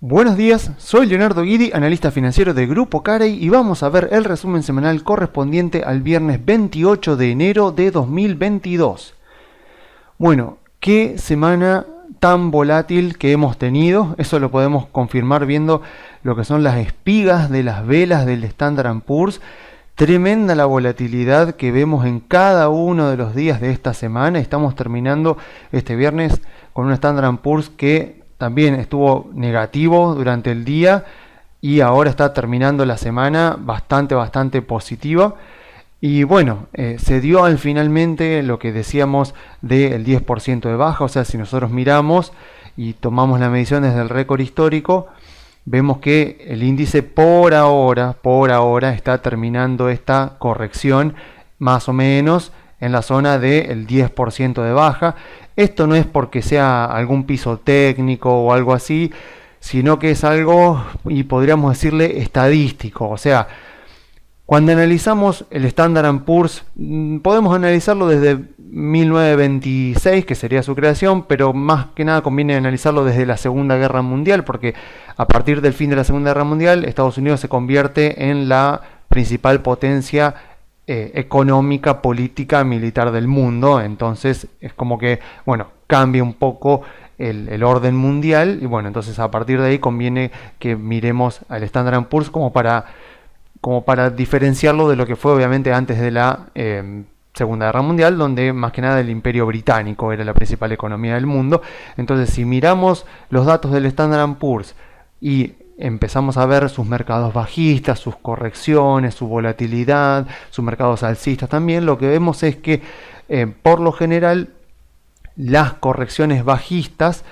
Buenos días, soy Leonardo Guidi, analista financiero de Grupo Carey y vamos a ver el resumen semanal correspondiente al viernes 28 de enero de 2022. Bueno, qué semana tan volátil que hemos tenido, eso lo podemos confirmar viendo lo que son las espigas de las velas del Standard & Poor's. Tremenda la volatilidad que vemos en cada uno de los días de esta semana. Estamos terminando este viernes con un Standard & Poor's que también estuvo negativo durante el día y ahora está terminando la semana bastante positiva. Y bueno, se dio finalmente lo que decíamos del 10% de baja. O sea, si nosotros miramos y tomamos la medición desde el récord histórico, vemos que el índice por ahora está terminando esta corrección más o menos en la zona del 10% de baja. Esto no es porque sea algún piso técnico o algo así, sino que es algo, y podríamos decirle, estadístico. O sea, cuando analizamos el Standard & Poor's, podemos analizarlo desde 1926, que sería su creación, pero más que nada conviene analizarlo desde la Segunda Guerra Mundial, porque a partir del fin de la Segunda Guerra Mundial, Estados Unidos se convierte en la principal potencia económica, política, militar del mundo. Entonces es como que, bueno, cambia un poco el orden mundial, y bueno, entonces a partir de ahí conviene que miremos al Standard & Poor's como para diferenciarlo de lo que fue obviamente antes de la Segunda Guerra Mundial, donde más que nada el Imperio Británico era la principal economía del mundo. Entonces, si miramos los datos del Standard & Poor's y empezamos a ver sus mercados bajistas, sus correcciones, su volatilidad, sus mercados alcistas también, lo que vemos es que por lo general las correcciones bajistas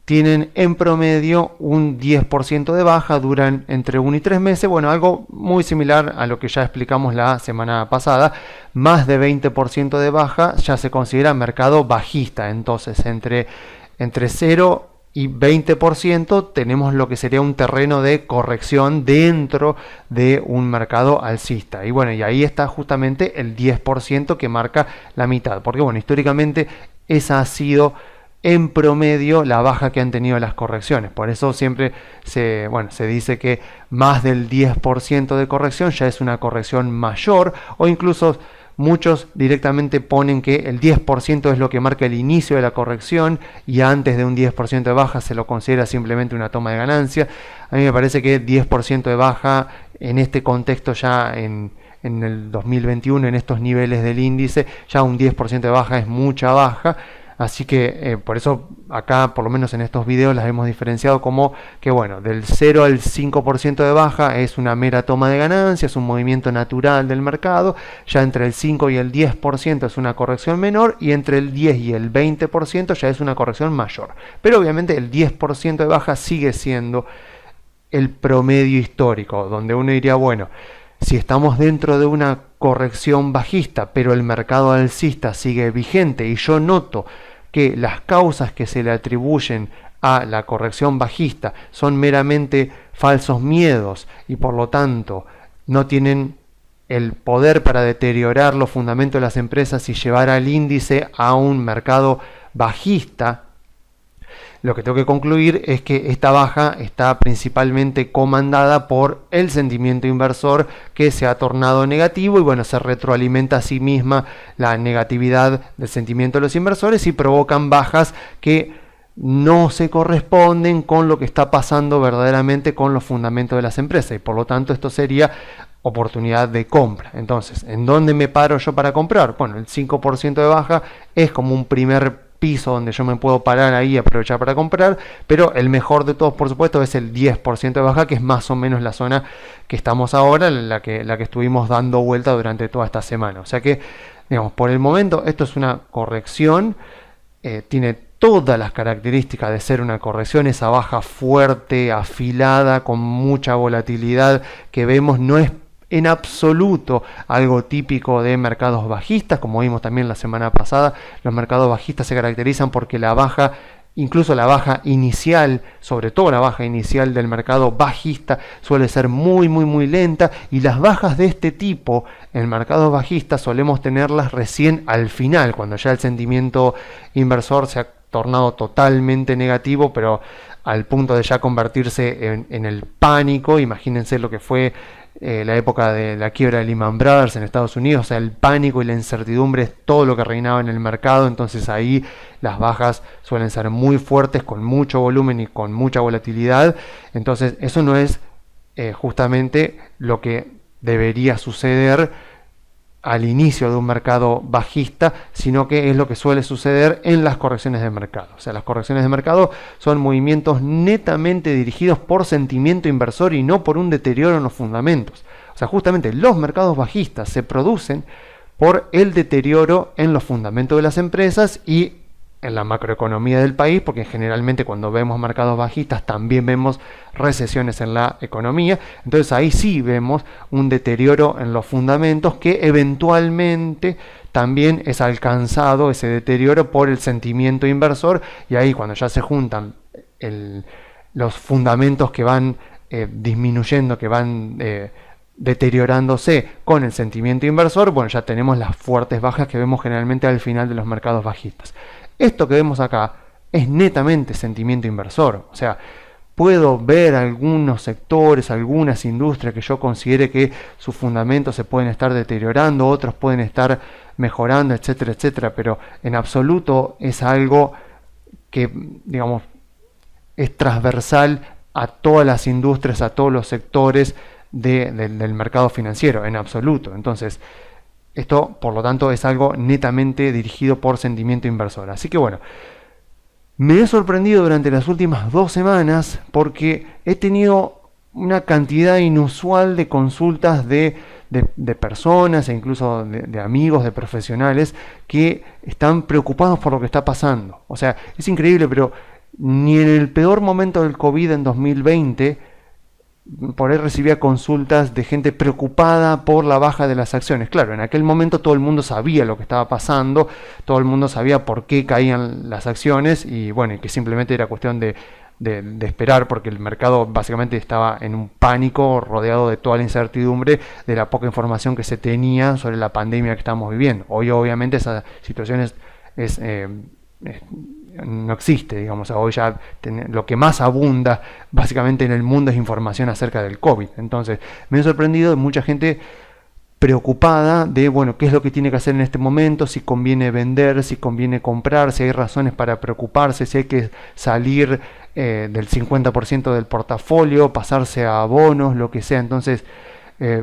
tienen en promedio un 10% de baja, duran entre 1 y 3 meses, bueno, algo muy similar a lo que ya explicamos la semana pasada. Más de 20% de baja ya se considera mercado bajista. Entonces entre 0 y 20% tenemos lo que sería un terreno de corrección dentro de un mercado alcista. Y bueno, y ahí está justamente el 10% que marca la mitad, porque bueno, históricamente esa ha sido en promedio la baja que han tenido las correcciones. Por eso siempre se dice que más del 10% de corrección ya es una corrección mayor, o incluso muchos directamente ponen que el 10% es lo que marca el inicio de la corrección y antes de un 10% de baja se lo considera simplemente una toma de ganancia. A mí me parece que 10% de baja en este contexto, ya en el 2021, en estos niveles del índice, ya un 10% de baja es mucha baja. Así que por eso acá, por lo menos en estos videos, las hemos diferenciado como que bueno, del 0 al 5% de baja es una mera toma de ganancias, un movimiento natural del mercado. Ya entre el 5 y el 10% es una corrección menor, y entre el 10 y el 20% ya es una corrección mayor. Pero obviamente el 10% de baja sigue siendo el promedio histórico, donde uno diría, bueno, si estamos dentro de una corrección bajista, pero el mercado alcista sigue vigente y yo noto que las causas que se le atribuyen a la corrección bajista son meramente falsos miedos y por lo tanto no tienen el poder para deteriorar los fundamentos de las empresas y llevar al índice a un mercado bajista, lo que tengo que concluir es que esta baja está principalmente comandada por el sentimiento inversor, que se ha tornado negativo y bueno, se retroalimenta a sí misma la negatividad del sentimiento de los inversores y provocan bajas que no se corresponden con lo que está pasando verdaderamente con los fundamentos de las empresas, y por lo tanto esto sería oportunidad de compra. Entonces, ¿en dónde me paro yo para comprar? Bueno, el 5% de baja es como un primer piso donde yo me puedo parar ahí y aprovechar para comprar, pero el mejor de todos, por supuesto, es el 10% de baja, que es más o menos la zona que estamos ahora, la que estuvimos dando vuelta durante toda esta semana. O sea que, digamos, por el momento esto es una corrección, tiene todas las características de ser una corrección. Esa baja fuerte, afilada, con mucha volatilidad que vemos, no es en absoluto algo típico de mercados bajistas. Como vimos también la semana pasada, los mercados bajistas se caracterizan porque la baja, incluso la baja inicial, sobre todo la baja inicial del mercado bajista, suele ser muy lenta, y las bajas de este tipo en mercados bajistas solemos tenerlas recién al final, cuando ya el sentimiento inversor se ha tornado totalmente negativo, pero al punto de ya convertirse en el pánico. Imagínense lo que fue la época de la quiebra de Lehman Brothers en Estados Unidos, o sea, el pánico y la incertidumbre es todo lo que reinaba en el mercado. Entonces ahí las bajas suelen ser muy fuertes, con mucho volumen y con mucha volatilidad. Entonces eso no es justamente lo que debería suceder al inicio de un mercado bajista, sino que es lo que suele suceder en las correcciones de mercado. O sea, las correcciones de mercado son movimientos netamente dirigidos por sentimiento inversor y no por un deterioro en los fundamentos. O sea, justamente los mercados bajistas se producen por el deterioro en los fundamentos de las empresas y en la macroeconomía del país, porque generalmente cuando vemos mercados bajistas también vemos recesiones en la economía. Entonces ahí sí vemos un deterioro en los fundamentos que eventualmente también es alcanzado, ese deterioro, por el sentimiento inversor, y ahí cuando ya se juntan los fundamentos que van disminuyendo, que van deteriorándose con el sentimiento inversor, bueno, ya tenemos las fuertes bajas que vemos generalmente al final de los mercados bajistas. Esto que vemos acá es netamente sentimiento inversor. O sea, puedo ver algunos sectores, algunas industrias que yo considere que sus fundamentos se pueden estar deteriorando, otros pueden estar mejorando, etcétera, etcétera, pero en absoluto es algo que, digamos, es transversal a todas las industrias, a todos los sectores del mercado financiero, en absoluto. Entonces, esto, por lo tanto, es algo netamente dirigido por sentimiento inversor. Así que bueno, me he sorprendido durante las últimas 2 semanas porque he tenido una cantidad inusual de consultas de personas e incluso de amigos, de profesionales que están preocupados por lo que está pasando. O sea, es increíble, pero ni en el peor momento del COVID en 2020 por ahí recibía consultas de gente preocupada por la baja de las acciones. Claro, en aquel momento todo el mundo sabía lo que estaba pasando, todo el mundo sabía por qué caían las acciones y bueno, que simplemente era cuestión de esperar, porque el mercado básicamente estaba en un pánico rodeado de toda la incertidumbre de la poca información que se tenía sobre la pandemia que estamos viviendo. Hoy obviamente esa situación no existe, digamos. Hoy ya lo que más abunda básicamente en el mundo es información acerca del COVID. Entonces me he sorprendido de mucha gente preocupada de, bueno, qué es lo que tiene que hacer en este momento, si conviene vender, si conviene comprar, si hay razones para preocuparse, si hay que salir del 50% del portafolio, pasarse a bonos, lo que sea. Entonces,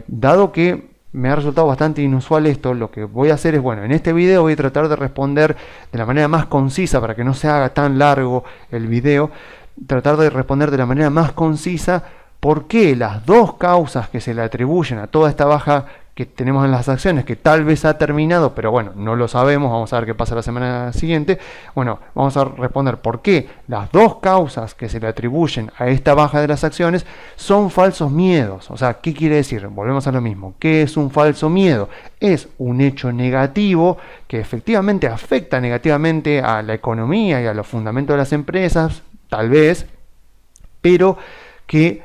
dado que me ha resultado bastante inusual esto, lo que voy a hacer es, bueno, en este video voy a tratar de responder de la manera más concisa para que no se haga tan largo el video, tratar de responder de la manera más concisa por qué las 2 causas que se le atribuyen a toda esta baja que tenemos en las acciones, que tal vez ha terminado, pero bueno, no lo sabemos, vamos a ver qué pasa la semana siguiente. Bueno, vamos a responder por qué las 2 causas que se le atribuyen a esta baja de las acciones son falsos miedos. O sea, ¿qué quiere decir? Volvemos a lo mismo. ¿Qué es un falso miedo? Es un hecho negativo que efectivamente afecta negativamente a la economía y a los fundamentos de las empresas, tal vez, pero que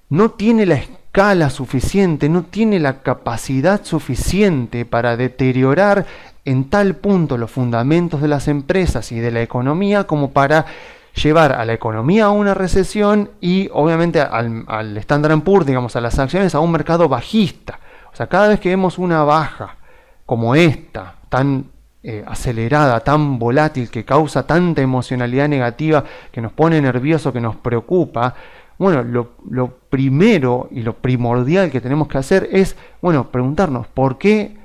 no tiene la escala suficiente, no tiene la capacidad suficiente para deteriorar en tal punto los fundamentos de las empresas y de la economía como para llevar a la economía a una recesión y obviamente al Standard & Poor's, digamos, a las acciones, a un mercado bajista. O sea, cada vez que vemos una baja como esta, tan acelerada, tan volátil, que causa tanta emocionalidad negativa, que nos pone nervioso, que nos preocupa, bueno, lo primero y lo primordial que tenemos que hacer es, bueno, preguntarnos por qué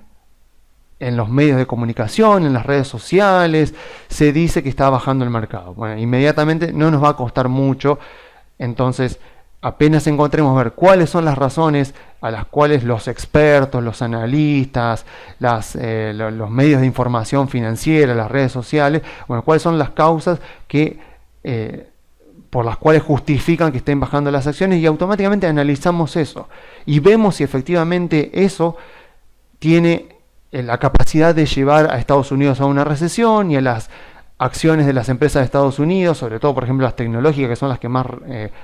en los medios de comunicación, en las redes sociales, se dice que está bajando el mercado. Bueno, inmediatamente no nos va a costar mucho, entonces apenas encontremos ver cuáles son las razones a las cuales los expertos, los analistas, los medios de información financiera, las redes sociales, bueno, cuáles son las causas que por las cuales justifican que estén bajando las acciones, y automáticamente analizamos eso y vemos si efectivamente eso tiene la capacidad de llevar a Estados Unidos a una recesión y a las acciones de las empresas de Estados Unidos, sobre todo por ejemplo las tecnológicas, que son las que más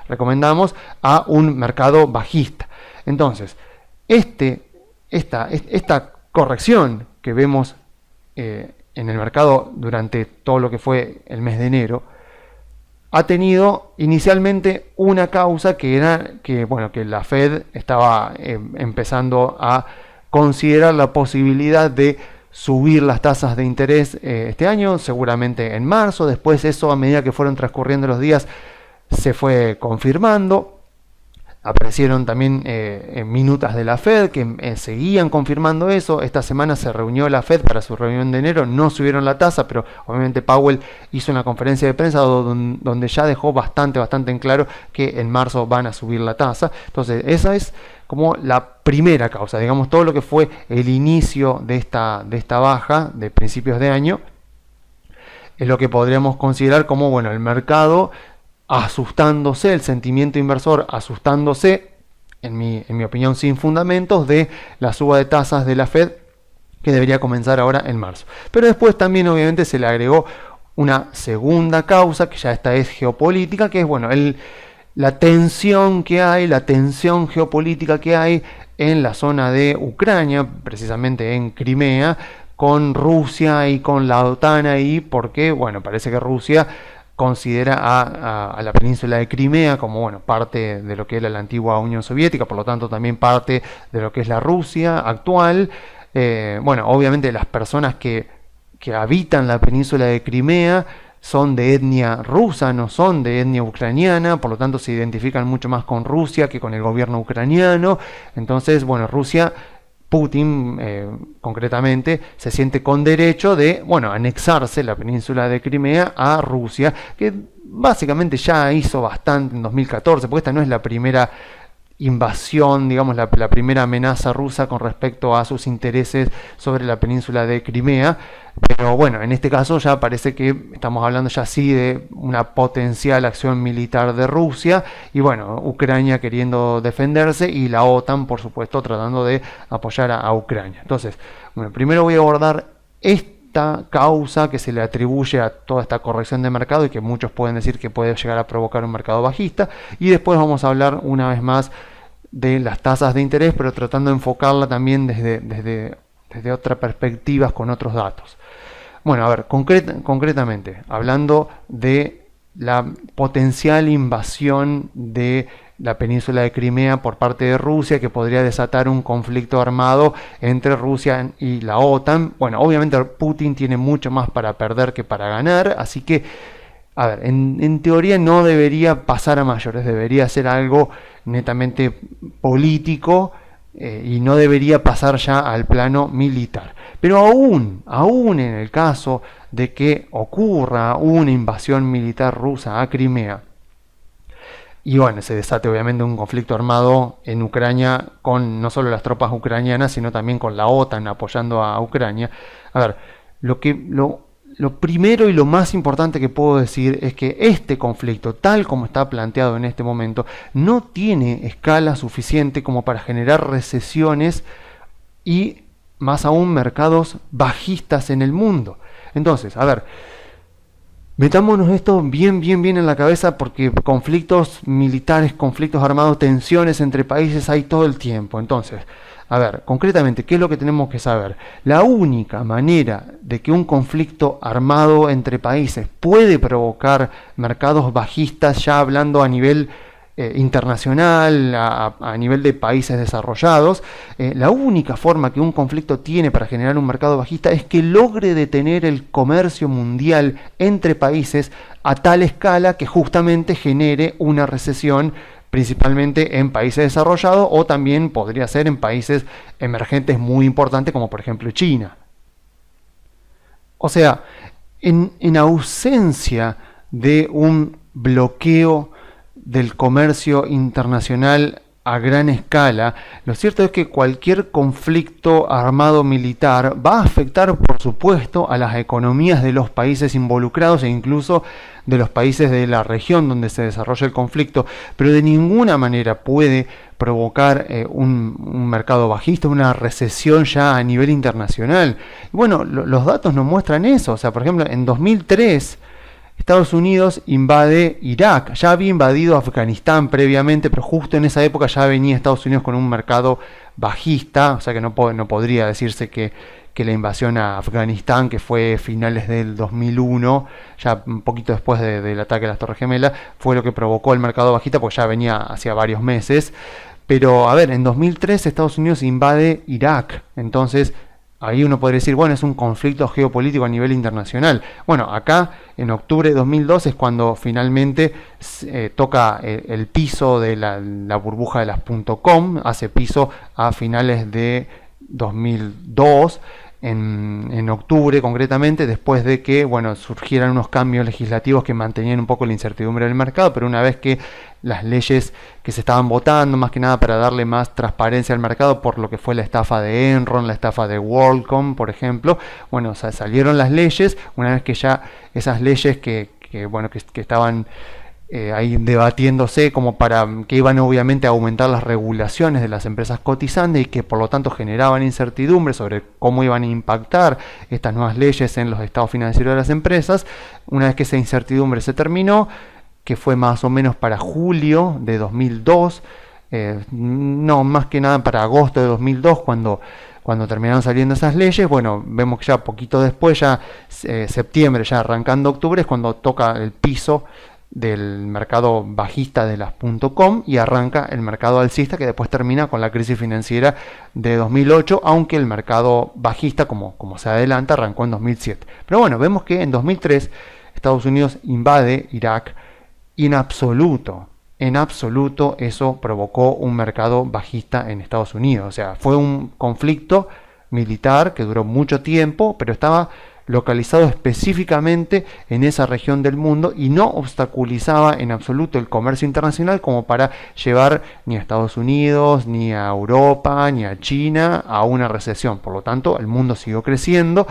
recomendamos, a un mercado bajista. Entonces, esta corrección que vemos en el mercado durante todo lo que fue el mes de enero, ha tenido inicialmente una causa que era que la Fed estaba empezando a considerar la posibilidad de subir las tasas de interés este año, seguramente en marzo. Después eso, a medida que fueron transcurriendo los días, se fue confirmando. Aparecieron también minutas de la Fed que seguían confirmando eso. Esta semana se reunió la Fed para su reunión de enero, no subieron la tasa, pero obviamente Powell hizo una conferencia de prensa donde ya dejó bastante en claro que en marzo van a subir la tasa. Entonces esa es como la primera causa, digamos, todo lo que fue el inicio de esta baja de principios de año, es lo que podríamos considerar como, bueno, el mercado asustándose, el sentimiento inversor asustándose, en mi opinión sin fundamentos, de la suba de tasas de la Fed que debería comenzar ahora en marzo. Pero después también obviamente se le agregó una segunda causa, que ya esta es geopolítica, que es, bueno, la tensión geopolítica que hay en la zona de Ucrania, precisamente en Crimea, con Rusia y con la OTAN ahí, porque, bueno, parece que Rusia considera a la península de Crimea como, bueno, parte de lo que era la antigua Unión Soviética, por lo tanto también parte de lo que es la Rusia actual. Bueno, obviamente las personas que habitan la península de Crimea son de etnia rusa, no son de etnia ucraniana, por lo tanto se identifican mucho más con Rusia que con el gobierno ucraniano. Entonces, bueno, Putin concretamente se siente con derecho de, bueno, anexarse la península de Crimea a Rusia, que básicamente ya hizo bastante en 2014, porque esta no es la primera invasión, digamos, la primera amenaza rusa con respecto a sus intereses sobre la península de Crimea. Pero bueno, en este caso ya parece que estamos hablando ya sí de una potencial acción militar de Rusia, y bueno, Ucrania queriendo defenderse y la OTAN, por supuesto, tratando de apoyar a Ucrania. Entonces, bueno, primero voy a abordar esta causa que se le atribuye a toda esta corrección de mercado y que muchos pueden decir que puede llegar a provocar un mercado bajista, y después vamos a hablar una vez más de las tasas de interés, pero tratando de enfocarla también desde otras perspectivas, con otros datos. Bueno, a ver, concretamente, hablando de la potencial invasión de la península de Crimea por parte de Rusia, que podría desatar un conflicto armado entre Rusia y la OTAN. Bueno, obviamente Putin tiene mucho más para perder que para ganar, así que, a ver, en teoría no debería pasar a mayores, debería ser algo netamente político, y no debería pasar ya al plano militar. Pero aún en el caso de que ocurra una invasión militar rusa a Crimea, y bueno, se desate obviamente un conflicto armado en Ucrania con no solo las tropas ucranianas, sino también con la OTAN apoyando a Ucrania. A ver, lo primero y lo más importante que puedo decir es que este conflicto, tal como está planteado en este momento, no tiene escala suficiente como para generar recesiones y más aún mercados bajistas en el mundo. Entonces, a ver, metámonos esto bien en la cabeza, porque conflictos militares, conflictos armados, tensiones entre países hay todo el tiempo. Entonces, a ver, concretamente, ¿qué es lo que tenemos que saber? La única manera de que un conflicto armado entre países puede provocar mercados bajistas, ya hablando a nivel internacional, a nivel de países desarrollados, la única forma que un conflicto tiene para generar un mercado bajista es que logre detener el comercio mundial entre países a tal escala que justamente genere una recesión, principalmente en países desarrollados, o también podría ser en países emergentes muy importantes como por ejemplo China. O sea, en ausencia de un bloqueo del comercio internacional a gran escala, lo cierto es que cualquier conflicto armado militar va a afectar, por supuesto, a las economías de los países involucrados e incluso de los países de la región donde se desarrolla el conflicto, pero de ninguna manera puede provocar un mercado bajista, una recesión ya a nivel internacional. Y bueno, los datos nos muestran eso. O sea, por ejemplo, en 2003 Estados Unidos invade Irak. Ya había invadido Afganistán previamente, pero justo en esa época ya venía Estados Unidos con un mercado bajista, o sea que no podría decirse que que la invasión a Afganistán, que fue finales del 2001, ya un poquito después del ataque a las Torres Gemelas, fue lo que provocó el mercado bajista, porque ya venía hacía varios meses. Pero a ver, en 2003 Estados Unidos invade Irak, entonces ahí uno podría decir, bueno, es un conflicto geopolítico a nivel internacional. Bueno, acá en octubre de 2002 es cuando finalmente toca el piso de la burbuja de las .com, hace piso a finales de 2002, en octubre concretamente, después de que bueno, surgieran unos cambios legislativos que mantenían un poco la incertidumbre del mercado, pero una vez que las leyes que se estaban votando, más que nada para darle más transparencia al mercado por lo que fue la estafa de Enron, la estafa de WorldCom, por ejemplo, bueno, salieron las leyes, una vez que ya esas leyes que estaban ahí debatiéndose como para que iban obviamente a aumentar las regulaciones de las empresas cotizantes y que por lo tanto generaban incertidumbre sobre cómo iban a impactar estas nuevas leyes en los estados financieros de las empresas. Una vez que esa incertidumbre se terminó, que fue más o menos para julio de 2002, no, más que nada para agosto de 2002, cuando terminaron saliendo esas leyes, bueno, vemos que ya poquito después, ya septiembre, ya arrancando octubre, es cuando toca el piso del mercado bajista de las .com y arranca el mercado alcista, que después termina con la crisis financiera de 2008, aunque el mercado bajista, como se adelanta, arrancó en 2007. Pero bueno, vemos que en 2003 Estados Unidos invade Irak y en absoluto eso provocó un mercado bajista en Estados Unidos. O sea, fue un conflicto militar que duró mucho tiempo, pero estaba localizado específicamente en esa región del mundo y no obstaculizaba en absoluto el comercio internacional como para llevar ni a Estados Unidos, ni a Europa, ni a China a una recesión. Por lo tanto, el mundo siguió creciendo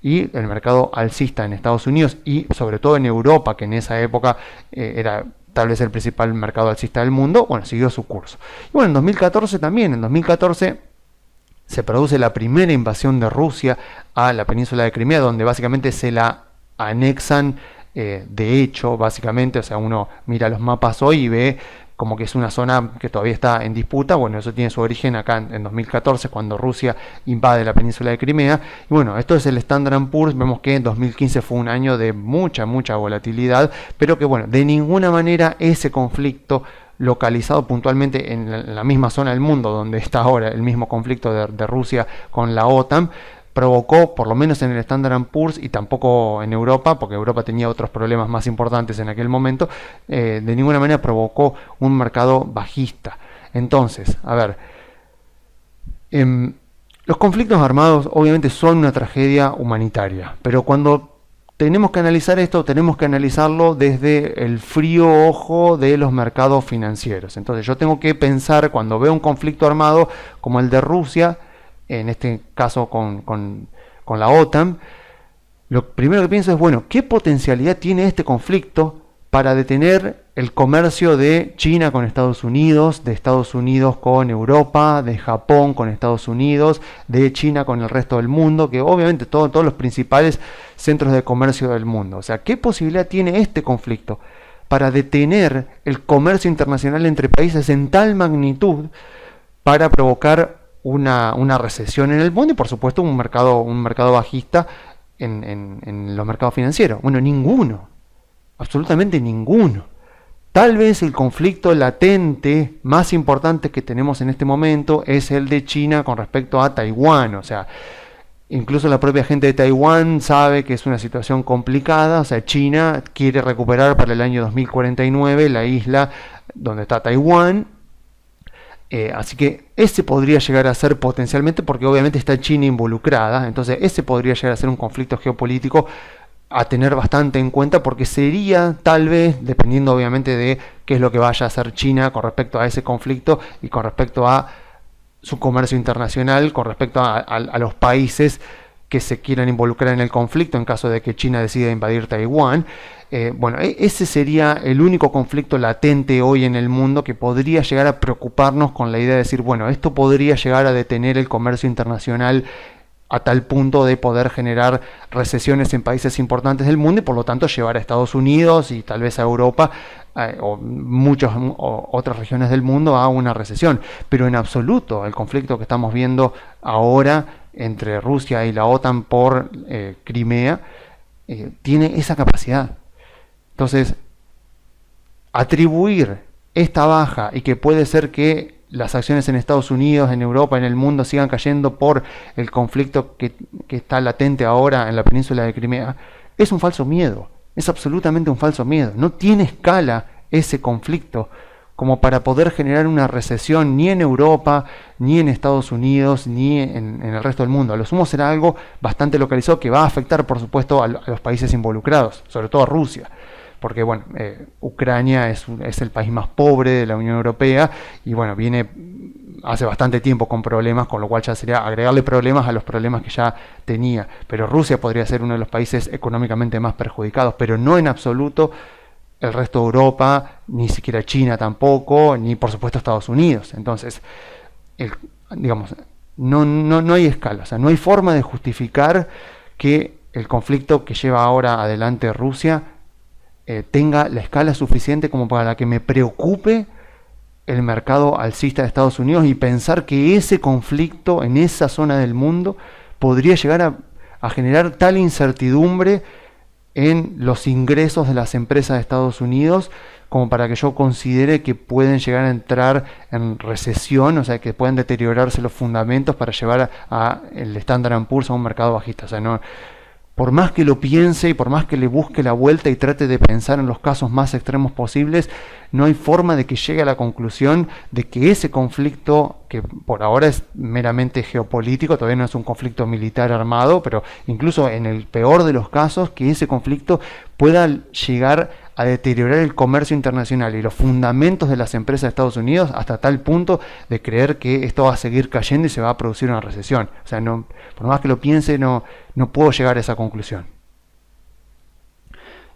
y el mercado alcista en Estados Unidos y sobre todo en Europa, que en esa época era tal vez el principal mercado alcista del mundo, bueno, siguió su curso. Y bueno, en 2014 también, en 2014 se produce la primera invasión de Rusia a la península de Crimea, donde básicamente se la anexan de hecho, básicamente, o sea, uno mira los mapas hoy y ve como que es una zona que todavía está en disputa. Bueno, eso tiene su origen acá en 2014, cuando Rusia invade la península de Crimea. Y bueno, esto es el Standard & Poor's. Vemos que en 2015 fue un año de mucha volatilidad, pero que bueno, de ninguna manera ese conflicto localizado puntualmente en la misma zona del mundo donde está ahora el mismo conflicto de Rusia con la OTAN, provocó, por lo menos en el Standard & Poor's y tampoco en Europa, porque Europa tenía otros problemas más importantes en aquel momento, de ninguna manera provocó un mercado bajista. Entonces, a ver, los conflictos armados obviamente son una tragedia humanitaria, pero cuando tenemos que analizar esto, tenemos que analizarlo desde el frío ojo de los mercados financieros. Entonces yo tengo que pensar, cuando veo un conflicto armado como el de Rusia, en este caso con la OTAN, lo primero que pienso es, bueno, ¿qué potencialidad tiene este conflicto para detener el comercio de China con Estados Unidos, de Estados Unidos con Europa, de Japón con Estados Unidos, de China con el resto del mundo, que obviamente todos los principales centros de comercio del mundo? O sea, ¿qué posibilidad tiene este conflicto para detener el comercio internacional entre países en tal magnitud para provocar una recesión en el mundo y por supuesto un mercado bajista en los mercados financieros? Bueno, ninguno, absolutamente ninguno. Tal vez el conflicto latente más importante que tenemos en este momento es el de China con respecto a Taiwán. O sea, incluso la propia gente de Taiwán sabe que es una situación complicada. O sea, China quiere recuperar para el año 2049 la isla donde está Taiwán. Así que ese podría llegar a ser potencialmente, porque obviamente está China involucrada, entonces ese podría llegar a ser un conflicto geopolítico a tener bastante en cuenta, porque sería tal vez, dependiendo obviamente de qué es lo que vaya a hacer China con respecto a ese conflicto y con respecto a su comercio internacional, con respecto a los países que se quieran involucrar en el conflicto en caso de que China decida invadir Taiwán. Bueno, ese sería el único conflicto latente hoy en el mundo que podría llegar a preocuparnos, con la idea de decir, bueno, esto podría llegar a detener el comercio internacional a tal punto de poder generar recesiones en países importantes del mundo y por lo tanto llevar a Estados Unidos y tal vez a Europa o muchas otras regiones del mundo a una recesión. Pero en absoluto el conflicto que estamos viendo ahora entre Rusia y la OTAN por Crimea, tiene esa capacidad. Entonces, atribuir esta baja y que puede ser que las acciones en Estados Unidos, en Europa, en el mundo sigan cayendo por el conflicto que está latente ahora en la península de Crimea, es un falso miedo, es absolutamente un falso miedo. No tiene escala ese conflicto como para poder generar una recesión ni en Europa, ni en Estados Unidos, ni en el resto del mundo. A lo sumo será algo bastante localizado que va a afectar, por supuesto, a los países involucrados, sobre todo a Rusia. Porque, bueno, Ucrania es el país más pobre de la Unión Europea y, bueno, viene hace bastante tiempo con problemas, con lo cual ya sería agregarle problemas a los problemas que ya tenía. Pero Rusia podría ser uno de los países económicamente más perjudicados, pero no en absoluto el resto de Europa, ni siquiera China tampoco, ni por supuesto Estados Unidos. Entonces, digamos, no hay escala, o sea, no hay forma de justificar que el conflicto que lleva ahora adelante Rusia tenga la escala suficiente como para que me preocupe el mercado alcista de Estados Unidos y pensar que ese conflicto en esa zona del mundo podría llegar a generar tal incertidumbre en los ingresos de las empresas de Estados Unidos como para que yo considere que pueden llegar a entrar en recesión, o sea, que pueden deteriorarse los fundamentos para llevar a el Standard & Poor's a un mercado bajista. O sea, no, por más que lo piense y por más que le busque la vuelta y trate de pensar en los casos más extremos posibles, no hay forma de que llegue a la conclusión de que ese conflicto, que por ahora es meramente geopolítico, todavía no es un conflicto militar armado, pero incluso en el peor de los casos, que ese conflicto pueda llegar a deteriorar el comercio internacional y los fundamentos de las empresas de Estados Unidos hasta tal punto de creer que esto va a seguir cayendo y se va a producir una recesión. O sea, no, por más que lo piense, no puedo llegar a esa conclusión.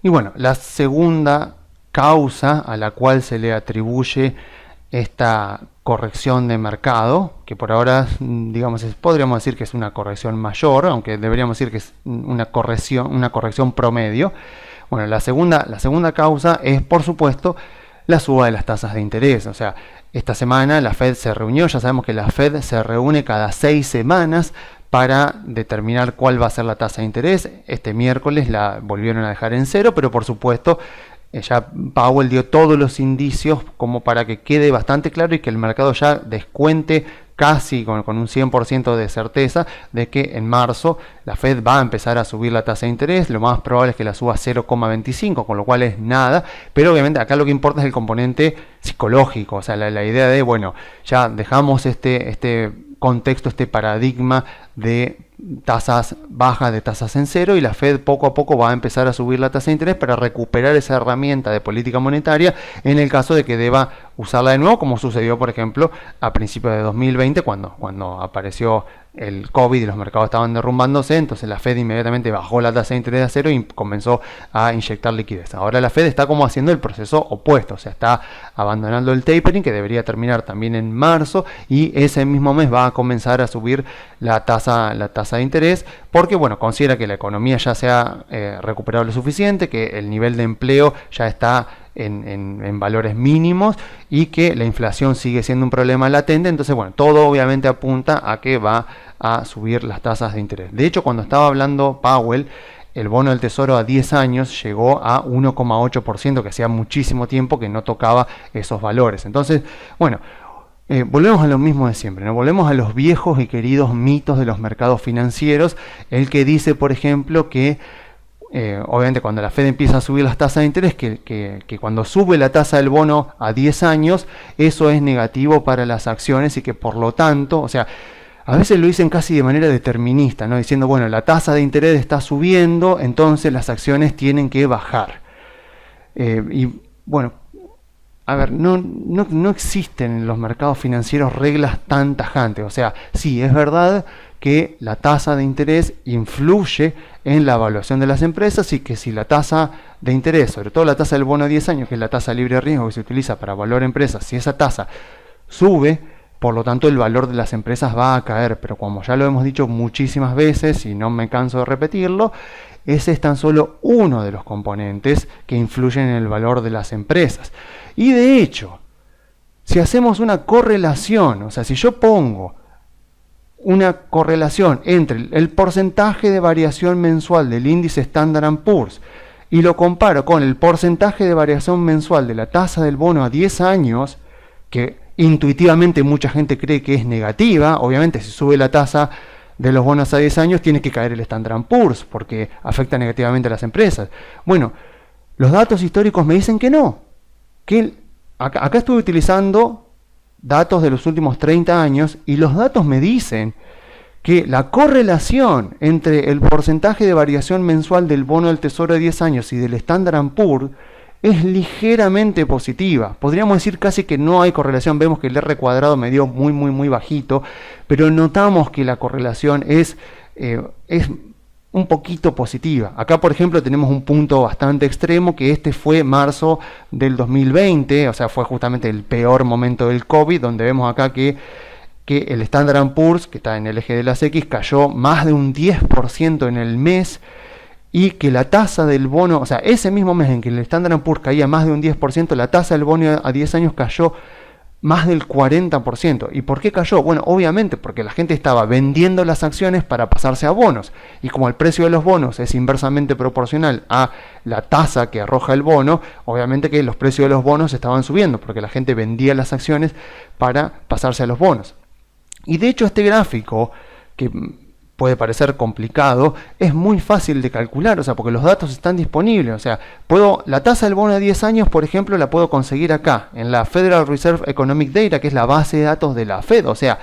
Y bueno, la segunda causa a la cual se le atribuye esta corrección de mercado, que por ahora, digamos, podríamos decir que es una corrección mayor, aunque deberíamos decir que es una corrección promedio. Bueno, la segunda causa es, por supuesto, la suba de las tasas de interés. O sea, esta semana la Fed se reunió, ya sabemos que la Fed se reúne cada 6 semanas para determinar cuál va a ser la tasa de interés. Este miércoles la volvieron a dejar en cero, pero por supuesto ya Powell dio todos los indicios como para que quede bastante claro y que el mercado ya descuente casi con un 100% de certeza de que en marzo la Fed va a empezar a subir la tasa de interés. Lo más probable es que la suba a 0,25, con lo cual es nada, pero obviamente acá lo que importa es el componente psicológico, o sea, la idea de, bueno, ya dejamos este contexto, este paradigma de tasas bajas, de tasas en cero, y la Fed poco a poco va a empezar a subir la tasa de interés para recuperar esa herramienta de política monetaria en el caso de que deba usarla de nuevo, como sucedió por ejemplo a principios de 2020 cuando apareció el COVID y los mercados estaban derrumbándose. Entonces la Fed inmediatamente bajó la tasa de interés a cero y comenzó a inyectar liquidez. Ahora la Fed está como haciendo el proceso opuesto, o sea, está abandonando el tapering, que debería terminar también en marzo, y ese mismo mes va a comenzar a subir la tasa de interés, porque bueno, considera que la economía ya se ha recuperado lo suficiente, que el nivel de empleo ya está en valores mínimos y que la inflación sigue siendo un problema latente. Entonces bueno, todo obviamente apunta a que va a subir las tasas de interés. De hecho, cuando estaba hablando Powell, el bono del tesoro a 10 años llegó a 1,8%, que hacía muchísimo tiempo que no tocaba esos valores. Entonces, bueno, volvemos a lo mismo de siempre, ¿no? Volvemos a los viejos y queridos mitos de los mercados financieros. El que dice, por ejemplo, que obviamente cuando la Fed empieza a subir las tasas de interés, que cuando sube la tasa del bono a 10 años, eso es negativo para las acciones y que por lo tanto, o sea, a veces lo dicen casi de manera determinista, ¿no? Diciendo, bueno, la tasa de interés está subiendo, entonces las acciones tienen que bajar. Y bueno, a ver, no existen en los mercados financieros reglas tan tajantes. O sea, sí, es verdad que la tasa de interés influye en la evaluación de las empresas y que si la tasa de interés, sobre todo la tasa del bono de 10 años, que es la tasa libre de riesgo que se utiliza para evaluar empresas, si esa tasa sube, por lo tanto el valor de las empresas va a caer. Pero como ya lo hemos dicho muchísimas veces y no me canso de repetirlo, ese es tan solo uno de los componentes que influyen en el valor de las empresas. Y de hecho, si hacemos una correlación, o sea, si yo pongo una correlación entre el porcentaje de variación mensual del índice Standard & Poor's y lo comparo con el porcentaje de variación mensual de la tasa del bono a 10 años, que intuitivamente mucha gente cree que es negativa. Obviamente si sube la tasa de los bonos a 10 años tiene que caer el Standard & Poor's porque afecta negativamente a las empresas. Bueno, los datos históricos me dicen que no, que acá estuve utilizando datos de los últimos 30 años y los datos me dicen que la correlación entre el porcentaje de variación mensual del bono del Tesoro de 10 años y del Standard & Poor's es ligeramente positiva. Podríamos decir casi que no hay correlación. Vemos que el R cuadrado me dio muy bajito, pero notamos que la correlación es un poquito positiva. Acá, por ejemplo, tenemos un punto bastante extremo, que este fue marzo del 2020, o sea, fue justamente el peor momento del COVID, donde vemos acá que el Standard & Poor's, que está en el eje de las X, cayó más de un 10% en el mes, y que la tasa del bono, o sea, ese mismo mes en que el Standard & Poor's caía más de un 10%, la tasa del bono a 10 años cayó más del 40%. ¿Y por qué cayó? Bueno, obviamente porque la gente estaba vendiendo las acciones para pasarse a bonos. Y como el precio de los bonos es inversamente proporcional a la tasa que arroja el bono, obviamente que los precios de los bonos estaban subiendo, porque la gente vendía las acciones para pasarse a los bonos. Y de hecho este gráfico, que puede parecer complicado, es muy fácil de calcular, o sea, porque los datos están disponibles. O sea, la tasa del bono de 10 años, por ejemplo, la puedo conseguir acá, en la Federal Reserve Economic Data, que es la base de datos de la Fed, o sea,